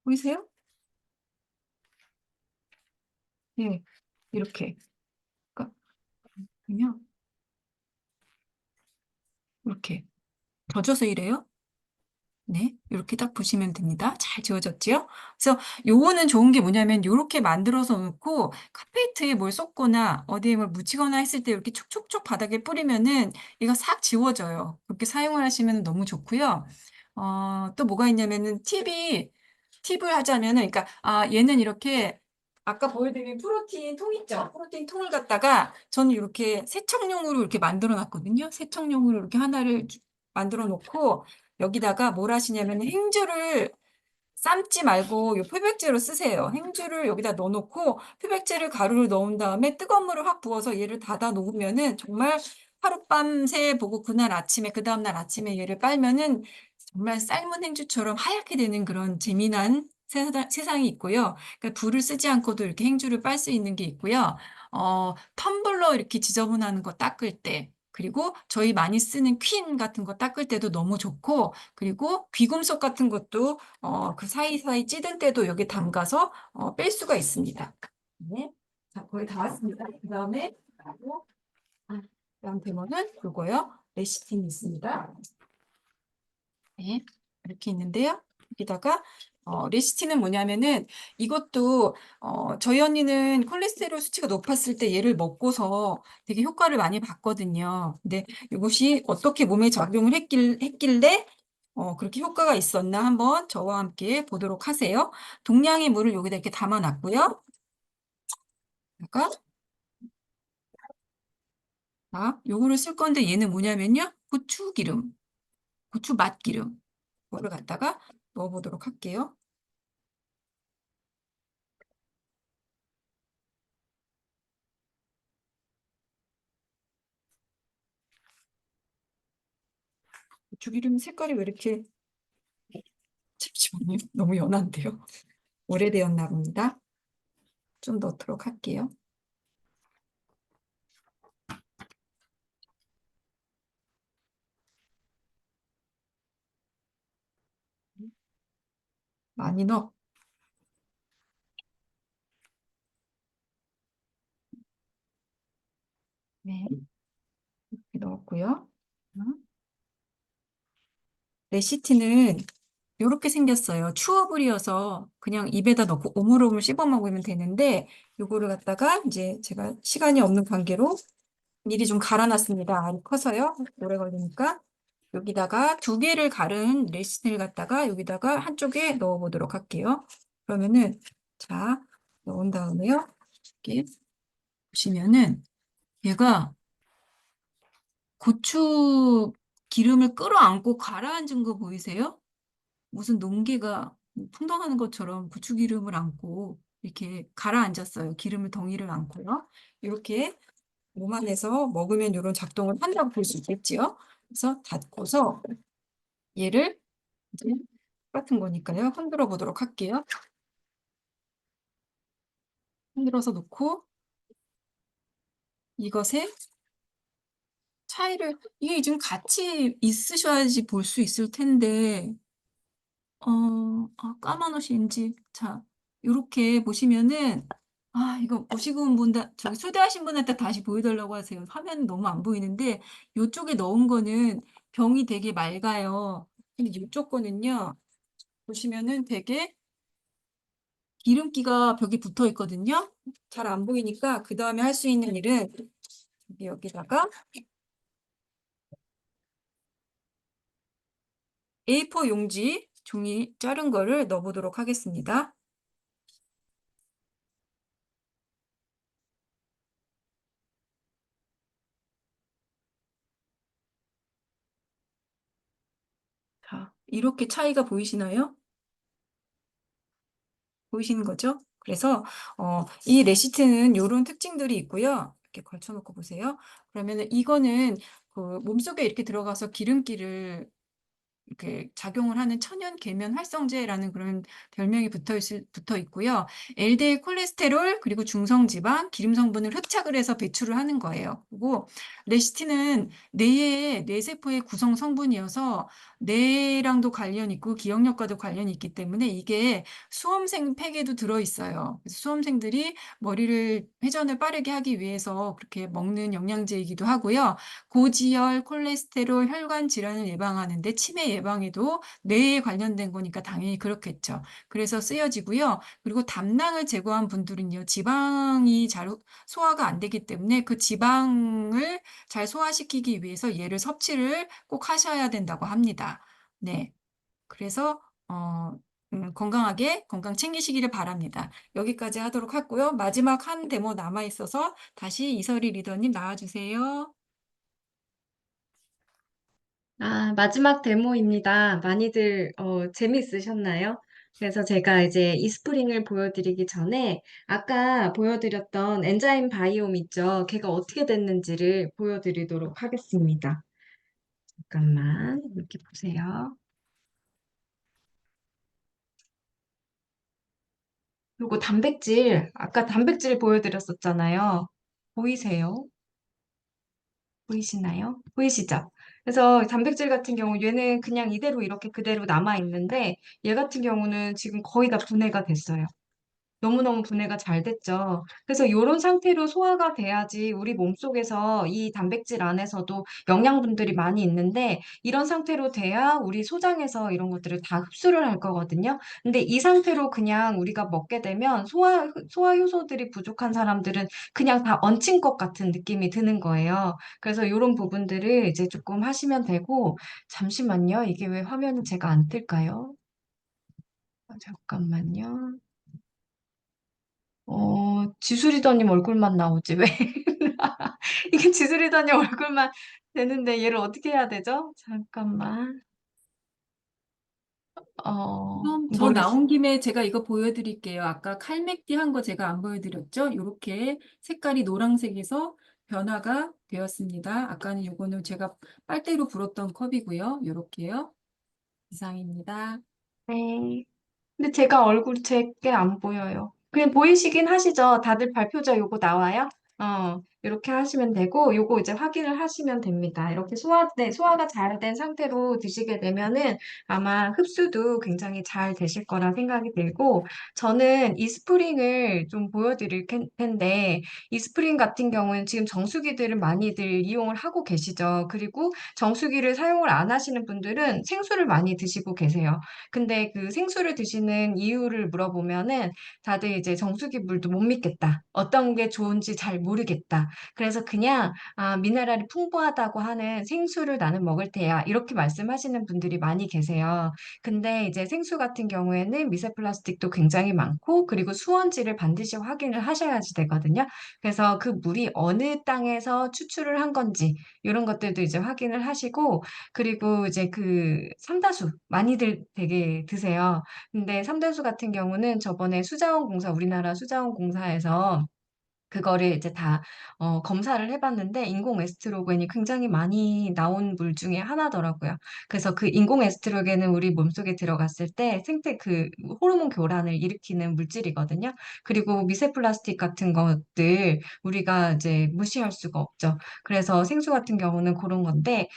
보이세요? 네, 이렇게. 그러니까 그냥 이렇게 젖어서 이래요. 네, 이렇게 딱 보시면 됩니다. 잘 지워졌지요? 그래서 요거는 좋은 게 뭐냐면 요렇게 만들어서 놓고 카페이트에 뭘 쏟거나 어디에 뭘 묻히거나 했을 때 이렇게 촉촉촉 바닥에 뿌리면은 얘가 싹 지워져요. 그렇게 사용을 하시면 너무 좋고요. 또 뭐가 있냐면은 팁을 하자면은 그러니까 얘는 이렇게 아까 보여드린 프로틴 통 있죠? 프로틴 통을 갖다가 저는 이렇게 세척용으로 이렇게 만들어 놨거든요. 세척용으로 이렇게 하나를 만들어 놓고 여기다가 뭘 하시냐면 행주를 삶지 말고 요 표백제로 쓰세요. 행주를 여기다 넣어놓고 표백제를 가루를 넣은 다음에 뜨거운 물을 확 부어서 얘를 닫아 놓으면은 정말 하룻밤 새 보고 그 다음날 아침에 얘를 빨면은 정말 삶은 행주처럼 하얗게 되는 그런 재미난 세상이 있고요. 그러니까 불을 쓰지 않고도 이렇게 행주를 빨 수 있는 게 있고요. 텀블러 이렇게 지저분한 거 닦을 때 그리고 저희 많이 쓰는 퀸 같은 거 닦을 때도 너무 좋고 그리고 귀금속 같은 것도 그 사이사이 찌든 때도 여기 담가서 뺄 수가 있습니다. 네. 자, 거의 다 왔습니다. 그다음에 다음 데모는 이거요. 레시틴이 있습니다. 네. 이렇게 있는데요. 여기다가 레시틴은 뭐냐면은 이것도 저희 언니는 콜레스테롤 수치가 높았을 때 얘를 먹고서 되게 효과를 많이 봤거든요. 근데 이것이 어떻게 몸에 적용을 했길래 그렇게 효과가 있었나 한번 저와 함께 보도록 하세요. 동량의 물을 여기다 이렇게 담아놨고요. 요거를 쓸 건데 얘는 뭐냐면요. 고추 맛기름. 이거를 갖다가 넣어보도록 할게요. 고추기름 색깔이 왜 이렇게 잠시만요. 너무 연한데요. 오래되었나 봅니다. 좀 넣도록 할게요. 많이 넣어. 네, 이렇게 넣었고요. 레시티는 이렇게 생겼어요. 추어불이어서 그냥 입에다 넣고 오물오물 씹어 먹으면 되는데 요거를 갖다가 이제 제가 시간이 없는 관계로 미리 좀 갈아놨습니다. 알이 커서요. 오래 걸리니까. 여기다가 2개를 갈은 레시티를 갖다가 여기다가 한쪽에 넣어보도록 할게요. 그러면은 자, 넣은 다음에요. 이렇게 보시면은 얘가 고추 기름을 끌어안고 가라앉은 거 보이세요? 무슨 농개가 풍덩하는 것처럼 고추기름을 안고 이렇게 가라앉았어요. 기름을 덩이를 안고요. 이렇게 몸 안에서 먹으면 이런 작동을 한다고 볼 수 있겠지요. 그래서 닫고서 얘를 이제 똑같은 거니까요. 흔들어 보도록 할게요. 흔들어서 놓고 이것의 차이를 이게 지금 같이 있으셔야지 볼 수 있을 텐데 까만 옷인지. 자, 요렇게 보시면은, 이거 보시고 저기 초대하신 분한테 다시 보여달라고 하세요. 화면 너무 안 보이는데, 요쪽에 넣은 거는 병이 되게 맑아요. 근데 요쪽 거는요, 보시면은 되게 기름기가 벽에 붙어 있거든요. 잘 안 보이니까, 그 다음에 할 수 있는 일은, 여기다가 A4 용지, 종이 자른 거를 넣어보도록 하겠습니다. 자, 이렇게 차이가 보이시나요? 보이시는 거죠? 그래서 이 레시트는 이런 특징들이 있고요. 이렇게 걸쳐놓고 보세요. 그러면은 이거는 그 몸속에 이렇게 들어가서 기름기를 이렇게 작용을 하는 천연 계면 활성제라는 그런 별명이 붙어 있고요. LDL 콜레스테롤 그리고 중성지방, 기름 성분을 흡착을 해서 배출을 하는 거예요. 그리고 레시틴은 뇌의 뇌세포의 구성 성분이어서 뇌랑도 관련 있고 기억력과도 관련이 있기 때문에 이게 수험생 팩에도 들어 있어요. 그래서 수험생들이 머리를 회전을 빠르게 하기 위해서 그렇게 먹는 영양제이기도 하고요. 고지혈, 콜레스테롤, 혈관 질환을 예방하는데 치매 예방에도 뇌에 관련된 거니까 당연히 그렇겠죠. 그래서 쓰여지고요. 그리고 담낭을 제거한 분들은요, 지방이 잘 소화가 안 되기 때문에 그 지방을 잘 소화시키기 위해서 얘를 섭취를 꼭 하셔야 된다고 합니다. 네. 그래서 건강하게 건강 챙기시기를 바랍니다. 여기까지 하도록 하고요. 마지막 한 데모 남아 있어서 다시 이설이 리더님 나와주세요. 마지막 데모입니다. 많이들 재미있으셨나요? 그래서 제가 이제 이스프링을 보여드리기 전에 아까 보여드렸던 엔자임 바이옴 있죠? 걔가 어떻게 됐는지를 보여드리도록 하겠습니다. 잠깐만, 이렇게 보세요. 그리고 단백질, 아까 단백질 보여드렸었잖아요. 보이세요? 보이시나요? 보이시죠? 그래서 단백질 같은 경우 얘는 그냥 이대로 이렇게 그대로 남아 있는데 얘 같은 경우는 지금 거의 다 분해가 됐어요. 너무너무 분해가 잘 됐죠. 그래서 이런 상태로 소화가 돼야지 우리 몸속에서 이 단백질 안에서도 영양분들이 많이 있는데 이런 상태로 돼야 우리 소장에서 이런 것들을 다 흡수를 할 거거든요. 근데 이 상태로 그냥 우리가 먹게 되면 소화 효소들이 부족한 사람들은 그냥 다 얹힌 것 같은 느낌이 드는 거예요. 그래서 이런 부분들을 이제 조금 하시면 되고 잠시만요. 이게 왜 화면이 제가 안 뜰까요? 잠깐만요. 지수리더님 얼굴만 나오지, 왜? 이게 지수리더님 얼굴만 되는데 얘를 어떻게 해야 되죠? 잠깐만. 그럼 저 모르겠어요. 나온 김에 제가 이거 보여드릴게요. 아까 칼맥디 한 거 제가 안 보여드렸죠? 이렇게 색깔이 노란색에서 변화가 되었습니다. 아까는 요거는 제가 빨대로 불었던 컵이고요. 요렇게요. 이상입니다. 네. 근데 제가 얼굴이 제게 안 보여요. 그냥 보이시긴 하시죠? 다들 발표자 요거 나와요? 이렇게 하시면 되고, 요거 이제 확인을 하시면 됩니다. 이렇게 소화가 잘 된 상태로 드시게 되면은 아마 흡수도 굉장히 잘 되실 거라 생각이 들고, 저는 이스프링을 좀 보여드릴 텐데, 이스프링 같은 경우는 지금 정수기들을 많이들 이용을 하고 계시죠. 그리고 정수기를 사용을 안 하시는 분들은 생수를 많이 드시고 계세요. 근데 그 생수를 드시는 이유를 물어보면은 다들 이제 정수기 물도 못 믿겠다. 어떤 게 좋은지 잘 모르겠다. 그래서 그냥 미네랄이 풍부하다고 하는 생수를 나는 먹을 테야. 이렇게 말씀하시는 분들이 많이 계세요. 근데 이제 생수 같은 경우에는 미세 플라스틱도 굉장히 많고 그리고 수원지를 반드시 확인을 하셔야지 되거든요. 그래서 그 물이 어느 땅에서 추출을 한 건지 이런 것들도 이제 확인을 하시고 그리고 이제 그 삼다수 많이들 되게 드세요. 근데 삼다수 같은 경우는 저번에 우리나라 수자원공사에서 그거를 이제 다 검사를 해봤는데 인공 에스트로겐이 굉장히 많이 나온 물 중에 하나더라고요. 그래서 그 인공 에스트로겐은 우리 몸속에 들어갔을 때 생태 그 호르몬 교란을 일으키는 물질이거든요. 그리고 미세 플라스틱 같은 것들 우리가 이제 무시할 수가 없죠. 그래서 생수 같은 경우는 그런 건데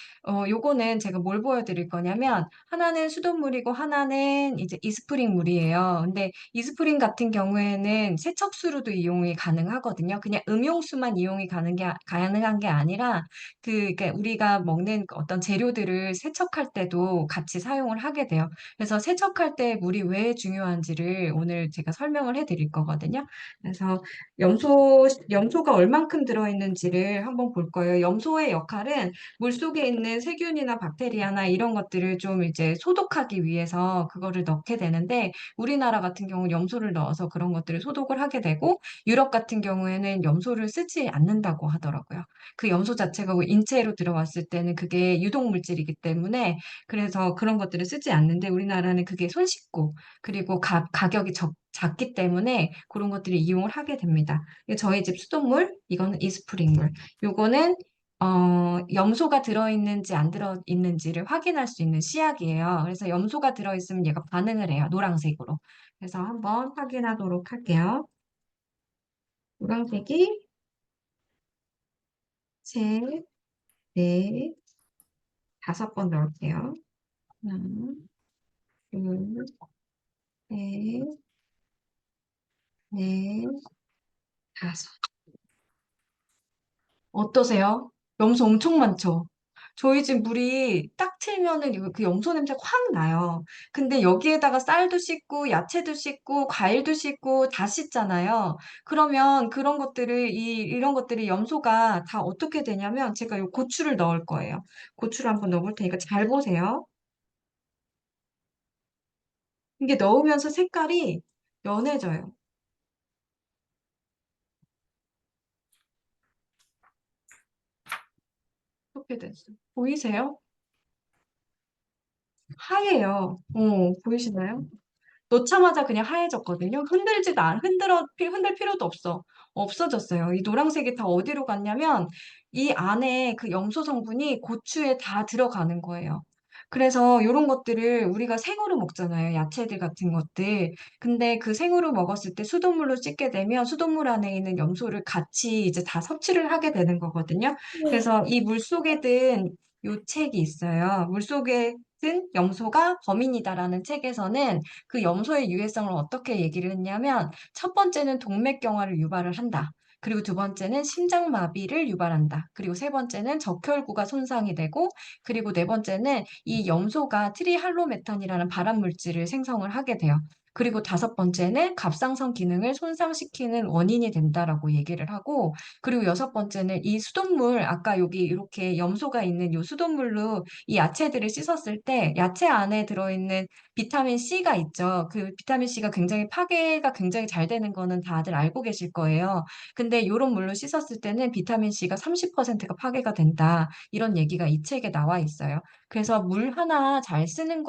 요거는 제가 뭘 보여드릴 거냐면 하나는 수돗물이고 하나는 이제 이스프링 물이에요. 근데 이스프린 같은 경우에는 세척수로도 이용이 가능하거든요. 그냥 음용수만 이용이 가능한 게 아니라 그러니까 우리가 먹는 그 어떤 재료들을 세척할 때도 같이 사용을 하게 돼요. 그래서 세척할 때 물이 왜 중요한지를 오늘 제가 설명을 해드릴 거거든요. 그래서 염소가 얼만큼 들어있는지를 한번 볼 거예요. 염소의 역할은 물속에 있는 세균이나 박테리아나 이런 것들을 좀 이제 소독하기 위해서 그거를 넣게 되는데 우리나라 같은 경우는 염소를 넣어서 그런 것들을 소독을 하게 되고 유럽 같은 경우에는 염소를 쓰지 않는다고 하더라고요. 그 염소 자체가 인체로 들어왔을 때는 그게 유독 물질이기 때문에 그래서 그런 것들을 쓰지 않는데 우리나라는 그게 손쉽고 그리고 가격이 작기 때문에 그런 것들을 이용을 하게 됩니다. 이게 저희 집 수돗물, 이거는 이스프링물. 요거는 염소가 들어있는지 안 들어있는지를 확인할 수 있는 시약이에요. 그래서 염소가 들어있으면 얘가 반응을 해요. 노란색으로. 그래서 한번 확인하도록 할게요. 노란색이 셋, 넷, 5번 넣을게요. 하나, 둘, 셋, 넷, 5. 어떠세요? 염소 엄청 많죠? 저희 집 물이 딱 틀면은 그 염소 냄새 확 나요. 근데 여기에다가 쌀도 씻고, 야채도 씻고, 과일도 씻고, 다 씻잖아요. 그러면 그런 것들을, 이런 것들이 염소가 다 어떻게 되냐면, 제가 요 고추를 넣을 거예요. 고추를 한번 넣어볼 테니까 잘 보세요. 이게 넣으면서 색깔이 연해져요. 어떻게 됐어요? 보이세요? 하얘요. 보이시나요? 넣자마자 그냥 하얘졌거든요. 흔들 필요도 없어졌어요. 이 노란색이 다 어디로 갔냐면 이 안에 그 염소 성분이 고추에 다 들어가는 거예요. 그래서 이런 것들을 우리가 생으로 먹잖아요. 야채들 같은 것들. 근데 그 생으로 먹었을 때 수돗물로 씻게 되면 수돗물 안에 있는 염소를 같이 이제 다 섭취를 하게 되는 거거든요. 그래서 이 물속에 든 요 책이 있어요. 물속에 든 염소가 범인이다라는 책에서는 그 염소의 유해성을 어떻게 얘기를 했냐면 첫 번째는 동맥경화를 유발을 한다. 그리고 두 번째는 심장마비를 유발한다. 그리고 세 번째는 적혈구가 손상이 되고 그리고 네 번째는 이 염소가 트리할로메탄이라는 발암 물질을 생성을 하게 돼요. 그리고 다섯 번째는 갑상선 기능을 손상시키는 원인이 된다라고 얘기를 하고 그리고 여섯 번째는 이 수돗물 아까 여기 이렇게 염소가 있는 이 수돗물로 이 야채들을 씻었을 때 야채 안에 들어있는 비타민 C가 있죠. 그 비타민 C가 굉장히 파괴가 굉장히 잘 되는 거는 다들 알고 계실 거예요. 근데 이런 물로 씻었을 때는 비타민 C가 30%가 파괴가 된다. 이런 얘기가 이 책에 나와 있어요. 그래서 물 하나 잘 쓰는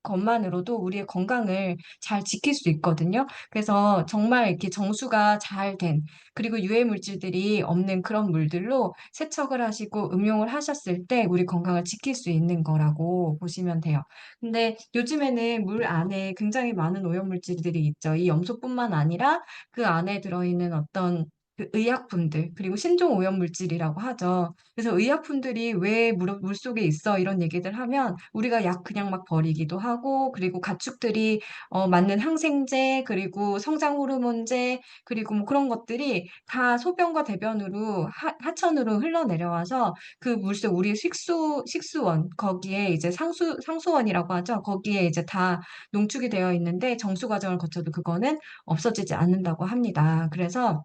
것만으로도 우리의 건강을 잘 지킬 수 있거든요. 그래서 정말 이렇게 정수가 잘 된, 그리고 유해 물질들이 없는 그런 물들로 세척을 하시고 음용을 하셨을 때 우리 건강을 지킬 수 있는 거라고 보시면 돼요. 근데 요즘에는 물 안에 굉장히 많은 오염물질들이 있죠. 이 염소뿐만 아니라 그 안에 들어있는 어떤 그 의약품들, 그리고 신종 오염물질이라고 하죠. 그래서 의약품들이 왜 물속에 있어? 이런 얘기들 하면 우리가 약 그냥 막 버리기도 하고, 그리고 가축들이 맞는 항생제, 그리고 성장 호르몬제, 그리고 뭐 그런 것들이 다 소변과 대변으로 하천으로 흘러내려와서 그 물속 우리 식수원 거기에 이제 상수원이라고 하죠. 거기에 이제 다 농축이 되어 있는데 정수 과정을 거쳐도 그거는 없어지지 않는다고 합니다. 그래서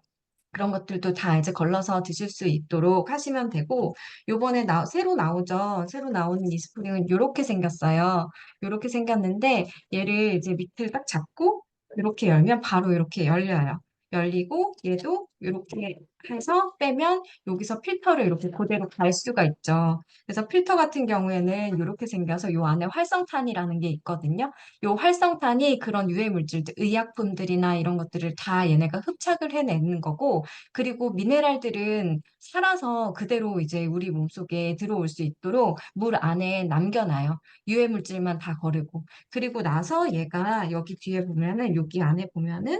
그런 것들도 다 이제 걸러서 드실 수 있도록 하시면 되고, 요번에 새로 나오죠. 새로 나오는 이스프링은 이렇게 생겼어요. 이렇게 생겼는데, 얘를 이제 밑을 딱 잡고, 이렇게 열면 바로 이렇게 열려요. 열리고, 얘도 이렇게 해서 빼면 여기서 필터를 이렇게 그대로 갈 수가 있죠. 그래서 필터 같은 경우에는 이렇게 생겨서 요 안에 활성탄이라는 게 있거든요. 요 활성탄이 그런 유해 물질들, 의약품들이나 이런 것들을 다 얘네가 흡착을 해내는 거고, 그리고 미네랄들은 살아서 그대로 이제 우리 몸속에 들어올 수 있도록 물 안에 남겨놔요. 유해 물질만 다 거르고. 그리고 나서 얘가 여기 뒤에 보면은, 여기 안에 보면은,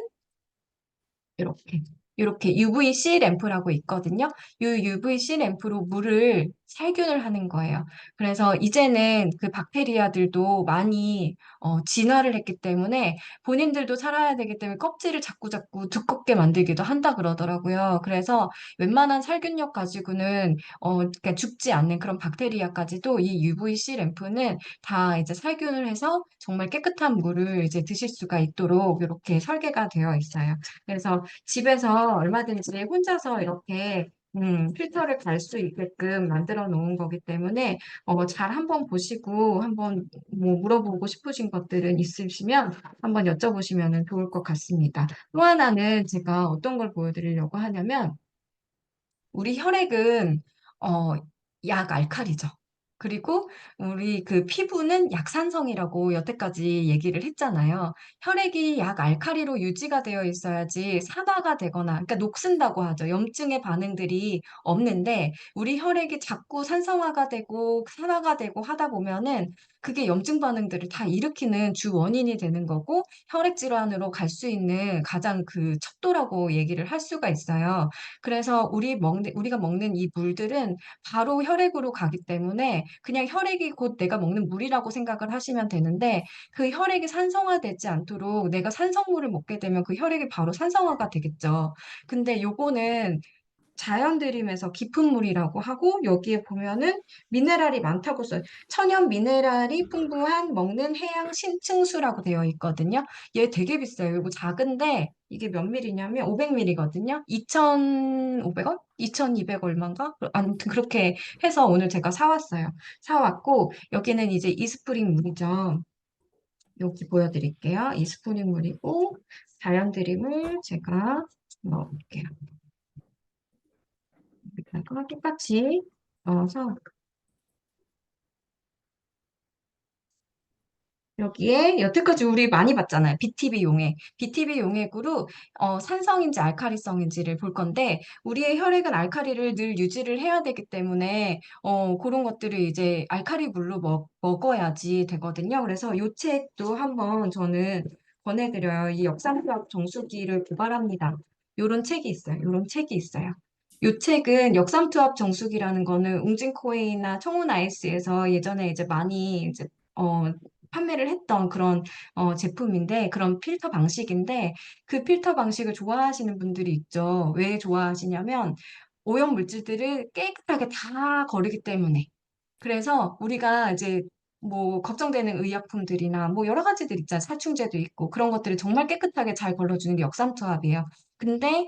이렇게. 이렇게 UVC 램프라고 있거든요. 이 UVC 램프로 물을 살균을 하는 거예요. 그래서 이제는 그 박테리아들도 많이 진화를 했기 때문에 본인들도 살아야 되기 때문에 껍질을 자꾸 두껍게 만들기도 한다 그러더라고요. 그래서 웬만한 살균력 가지고는 그러니까 죽지 않는 그런 박테리아까지도 이 UVC 램프는 다 이제 살균을 해서 정말 깨끗한 물을 이제 드실 수가 있도록 이렇게 설계가 되어 있어요. 그래서 집에서 얼마든지 혼자서 이렇게 필터를 갈 수 있게끔 만들어 놓은 거기 때문에 잘 한번 보시고 한번 뭐 물어보고 싶으신 것들은 있으시면 한번 여쭤보시면 좋을 것 같습니다. 또 하나는 제가 어떤 걸 보여드리려고 하냐면 우리 혈액은 어, 약 알칼리죠. 그리고 우리 그 피부는 약산성이라고 여태까지 얘기를 했잖아요. 혈액이 약 알칼리로 유지가 되어 있어야지 산화가 되거나, 그러니까 녹슨다고 하죠. 염증의 반응들이 없는데 우리 혈액이 자꾸 산성화가 되고 산화가 되고 하다 보면은 그게 염증 반응들을 다 일으키는 주 원인이 되는 거고 혈액 질환으로 갈 수 있는 가장 그 척도라고 얘기를 할 수가 있어요. 그래서 우리가 먹는 이 물들은 바로 혈액으로 가기 때문에 그냥 혈액이 곧 내가 먹는 물이라고 생각을 하시면 되는데 그 혈액이 산성화되지 않도록 내가 산성물을 먹게 되면 그 혈액이 바로 산성화가 되겠죠. 근데 요거는 자연 들임에서 깊은 물이라고 하고 여기에 보면은 미네랄이 많다고 써요. 천연 미네랄이 풍부한 먹는 해양 심층수라고 되어 있거든요. 얘 되게 비싸요. 이거 작은데 이게 몇 밀리냐면 500ml거든요. 2,500원? 2,200 얼마인가? 아무튼 그렇게 해서 오늘 제가 사왔어요. 사왔고 여기는 이제 이스프링 물이죠. 여기 보여드릴게요. 이스프링 물이고 자연 들임을 제가 넣어볼게요. 여기다가 똑같이 넣어서 여기에 여태까지 우리 많이 봤잖아요. BTB 용액. BTB 용액으로 산성인지 알카리성인지를 볼 건데 우리의 혈액은 알카리를 늘 유지를 해야 되기 때문에 그런 것들을 이제 알카리 물로 먹어야지 되거든요. 그래서 요 책도 한번 저는 권해드려요. 이 역삼투압 정수기를 고발합니다. 요런 책이 있어요. 요런 책이 있어요. 요 책은 역삼투압 정수기라는 거는 웅진코웨이나 청운 아이스에서 예전에 이제 많이 이제 판매를 했던 그런 제품인데 그런 필터 방식인데 그 필터 방식을 좋아하시는 분들이 있죠. 왜 좋아하시냐면 오염 물질들을 깨끗하게 다 거르기 때문에. 그래서 우리가 이제 뭐 걱정되는 의약품들이나 뭐 여러 가지들 있잖아요. 살충제도 있고 그런 것들을 정말 깨끗하게 잘 걸러주는 게 역삼투압이에요. 근데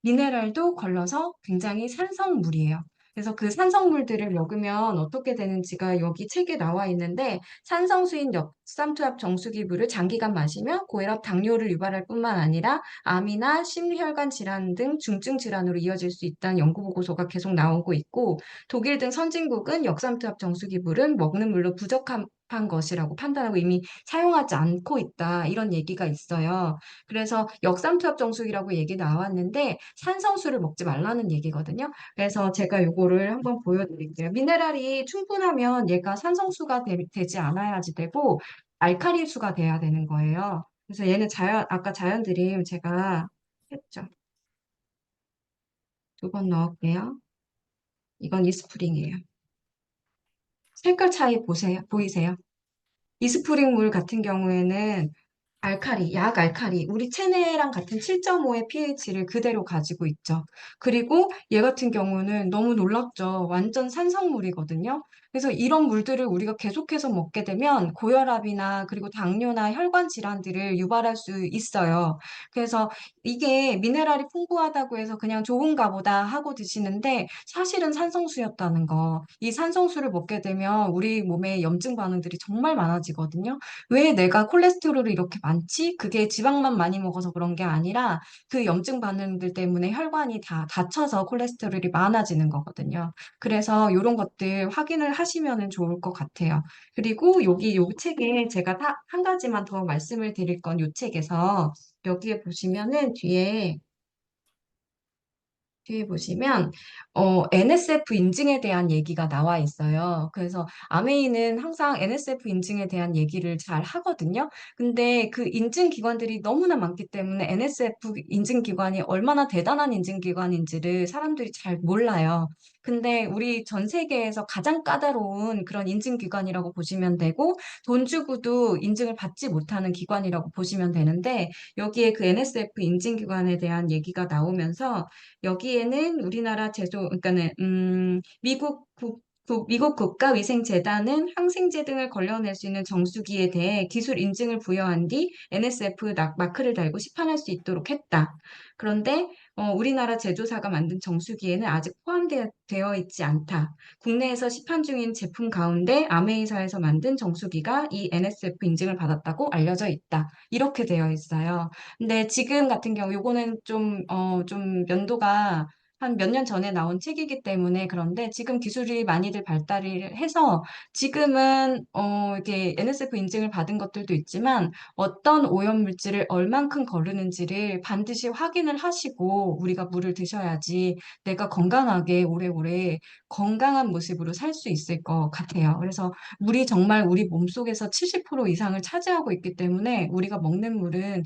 미네랄도 걸러서 굉장히 산성물이에요. 그래서 그 산성물들을 먹으면 어떻게 되는지가 여기 책에 나와 있는데 산성수인 역삼투압 정수기물을 장기간 마시면 고혈압, 당뇨를 유발할 뿐만 아니라 암이나 심혈관 질환 등 중증 질환으로 이어질 수 있다는 연구 보고서가 계속 나오고 있고 독일 등 선진국은 역삼투압 정수기물은 먹는 물로 부적합한 것이라고 판단하고 이미 사용하지 않고 있다. 이런 얘기가 있어요. 그래서 역삼투압 정수기라고 얘기 나왔는데 산성수를 먹지 말라는 얘기거든요. 그래서 제가 요거를 한번 보여드릴게요. 미네랄이 충분하면 얘가 산성수가 되지 않아야지 되고 알칼리수가 돼야 되는 거예요. 그래서 얘는 아까 자연 드림 제가 했죠. 2번 넣을게요. 이건 이스프링이에요. 색깔 차이 보이세요? 이스프링 물 같은 경우에는 알칼리, 약 알칼리, 우리 체내랑 같은 7.5의 pH를 그대로 가지고 있죠. 그리고 얘 같은 경우는 너무 놀랍죠. 완전 산성물이거든요. 그래서 이런 물들을 우리가 계속해서 먹게 되면 고혈압이나 그리고 당뇨나 혈관 질환들을 유발할 수 있어요. 그래서 이게 미네랄이 풍부하다고 해서 그냥 좋은가 보다 하고 드시는데 사실은 산성수였다는 거. 이 산성수를 먹게 되면 우리 몸에 염증 반응들이 정말 많아지거든요. 왜 내가 콜레스테롤이 이렇게 많지? 그게 지방만 많이 먹어서 그런 게 아니라 그 염증 반응들 때문에 혈관이 다 닫혀서 콜레스테롤이 많아지는 거거든요. 그래서 이런 것들 확인을 하시면 좋을 것 같아요. 그리고 여기 요 책에 제가 한 가지만 더 말씀을 드릴 건 요 책에서 여기에 보시면은 뒤에 보시면 NSF 인증에 대한 얘기가 나와 있어요. 그래서 아메이는 항상 NSF 인증에 대한 얘기를 잘 하거든요. 근데 그 인증 기관들이 너무나 많기 때문에 NSF 인증 기관이 얼마나 대단한 인증 기관인지를 사람들이 잘 몰라요. 근데 우리 전 세계에서 가장 까다로운 그런 인증 기관이라고 보시면 되고 돈 주고도 인증을 받지 못하는 기관이라고 보시면 되는데 여기에 그 NSF 인증 기관에 대한 얘기가 나오면서 여기에는 우리나라 그러니까는 미국 국가위생재단은 항생제 등을 걸러낼 수 있는 정수기에 대해 기술 인증을 부여한 뒤 NSF 마크를 달고 시판할 수 있도록 했다. 그런데 우리나라 제조사가 만든 정수기에는 아직 포함되어 있지 않다. 국내에서 시판 중인 제품 가운데 아메이사에서 만든 정수기가 이 NSF 인증을 받았다고 알려져 있다. 이렇게 되어 있어요. 근데 지금 같은 경우 요거는 좀 연도가 한 몇 년 전에 나온 책이기 때문에 그런데 지금 기술이 많이들 발달을 해서 지금은 이렇게 NSF 인증을 받은 것들도 있지만 어떤 오염물질을 얼만큼 거르는지를 반드시 확인을 하시고 우리가 물을 드셔야지 내가 건강하게 오래오래 건강한 모습으로 살 수 있을 것 같아요. 그래서 물이 정말 우리 몸속에서 70% 이상을 차지하고 있기 때문에 우리가 먹는 물은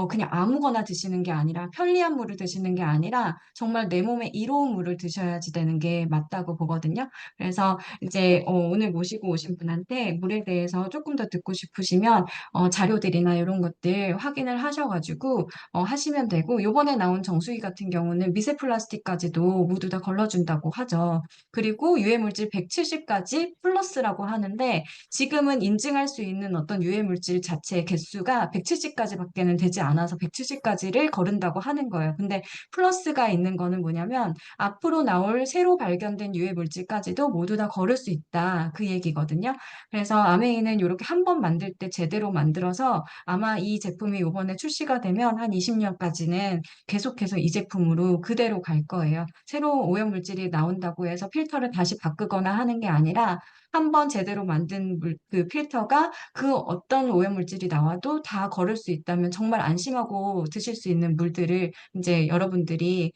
그냥 아무거나 드시는 게 아니라 편리한 물을 드시는 게 아니라 정말 내 몸에 이로운 물을 드셔야지 되는 게 맞다고 보거든요. 그래서 이제 오늘 모시고 오신 분한테 물에 대해서 조금 더 듣고 싶으시면 자료들이나 이런 것들 확인을 하셔가지고 하시면 되고 요번에 나온 정수기 같은 경우는 미세 플라스틱까지도 모두 다 걸러준다고 하죠. 그리고 유해물질 170까지 플러스라고 하는데 지금은 인증할 수 있는 어떤 유해물질 자체의 개수가 170까지밖에는 되지 않아서 170까지를 거른다고 하는 거예요. 근데 플러스가 있는 거는 뭐냐면 앞으로 나올 새로 발견된 유해물질까지도 모두 다 거를 수 있다. 그 얘기거든요. 그래서 아메이는 이렇게 한 번 만들 때 제대로 만들어서 아마 이 제품이 이번에 출시가 되면 한 20년까지는 계속해서 이 제품으로 그대로 갈 거예요. 새로운 오염물질이 나온다고 해서 필터를 다시 바꾸거나 하는 게 아니라 한 번 제대로 만든 그 필터가 그 어떤 오염물질이 나와도 다 거를 수 있다면 정말 안심하고 드실 수 있는 물들을 이제 여러분들이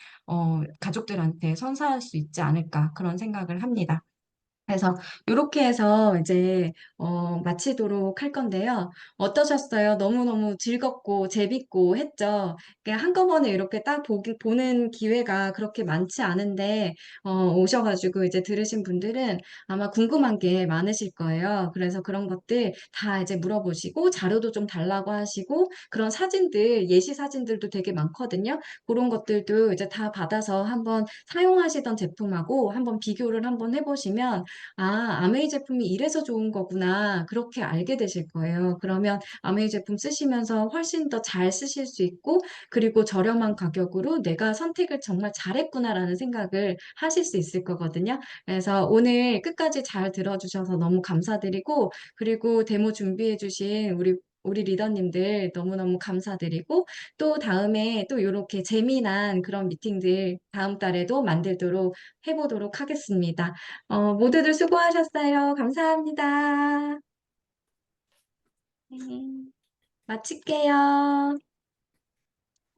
가족들한테 선사할 수 있지 않을까 그런 생각을 합니다. 그래서 이렇게 해서 이제 마치도록 할 건데요. 어떠셨어요? 너무너무 즐겁고 재밌고 했죠. 한꺼번에 이렇게 딱 보는 기회가 그렇게 많지 않은데 오셔가지고 이제 들으신 분들은 아마 궁금한 게 많으실 거예요. 그래서 그런 것들 다 이제 물어보시고 자료도 좀 달라고 하시고 그런 사진들, 예시 사진들도 되게 많거든요. 그런 것들도 이제 다 받아서 한번 사용하시던 제품하고 한번 비교를 한번 해보시면 아메이 제품이 이래서 좋은 거구나. 그렇게 알게 되실 거예요. 그러면 아메이 제품 쓰시면서 훨씬 더 잘 쓰실 수 있고, 그리고 저렴한 가격으로 내가 선택을 정말 잘했구나라는 생각을 하실 수 있을 거거든요. 그래서 오늘 끝까지 잘 들어주셔서 너무 감사드리고, 그리고 데모 준비해주신 우리 리더님들 너무너무 감사드리고, 또 다음에 또 이렇게 재미난 그런 미팅들 다음 달에도 만들도록 해보도록 하겠습니다. 모두들 수고하셨어요. 감사합니다. 네, 마칠게요.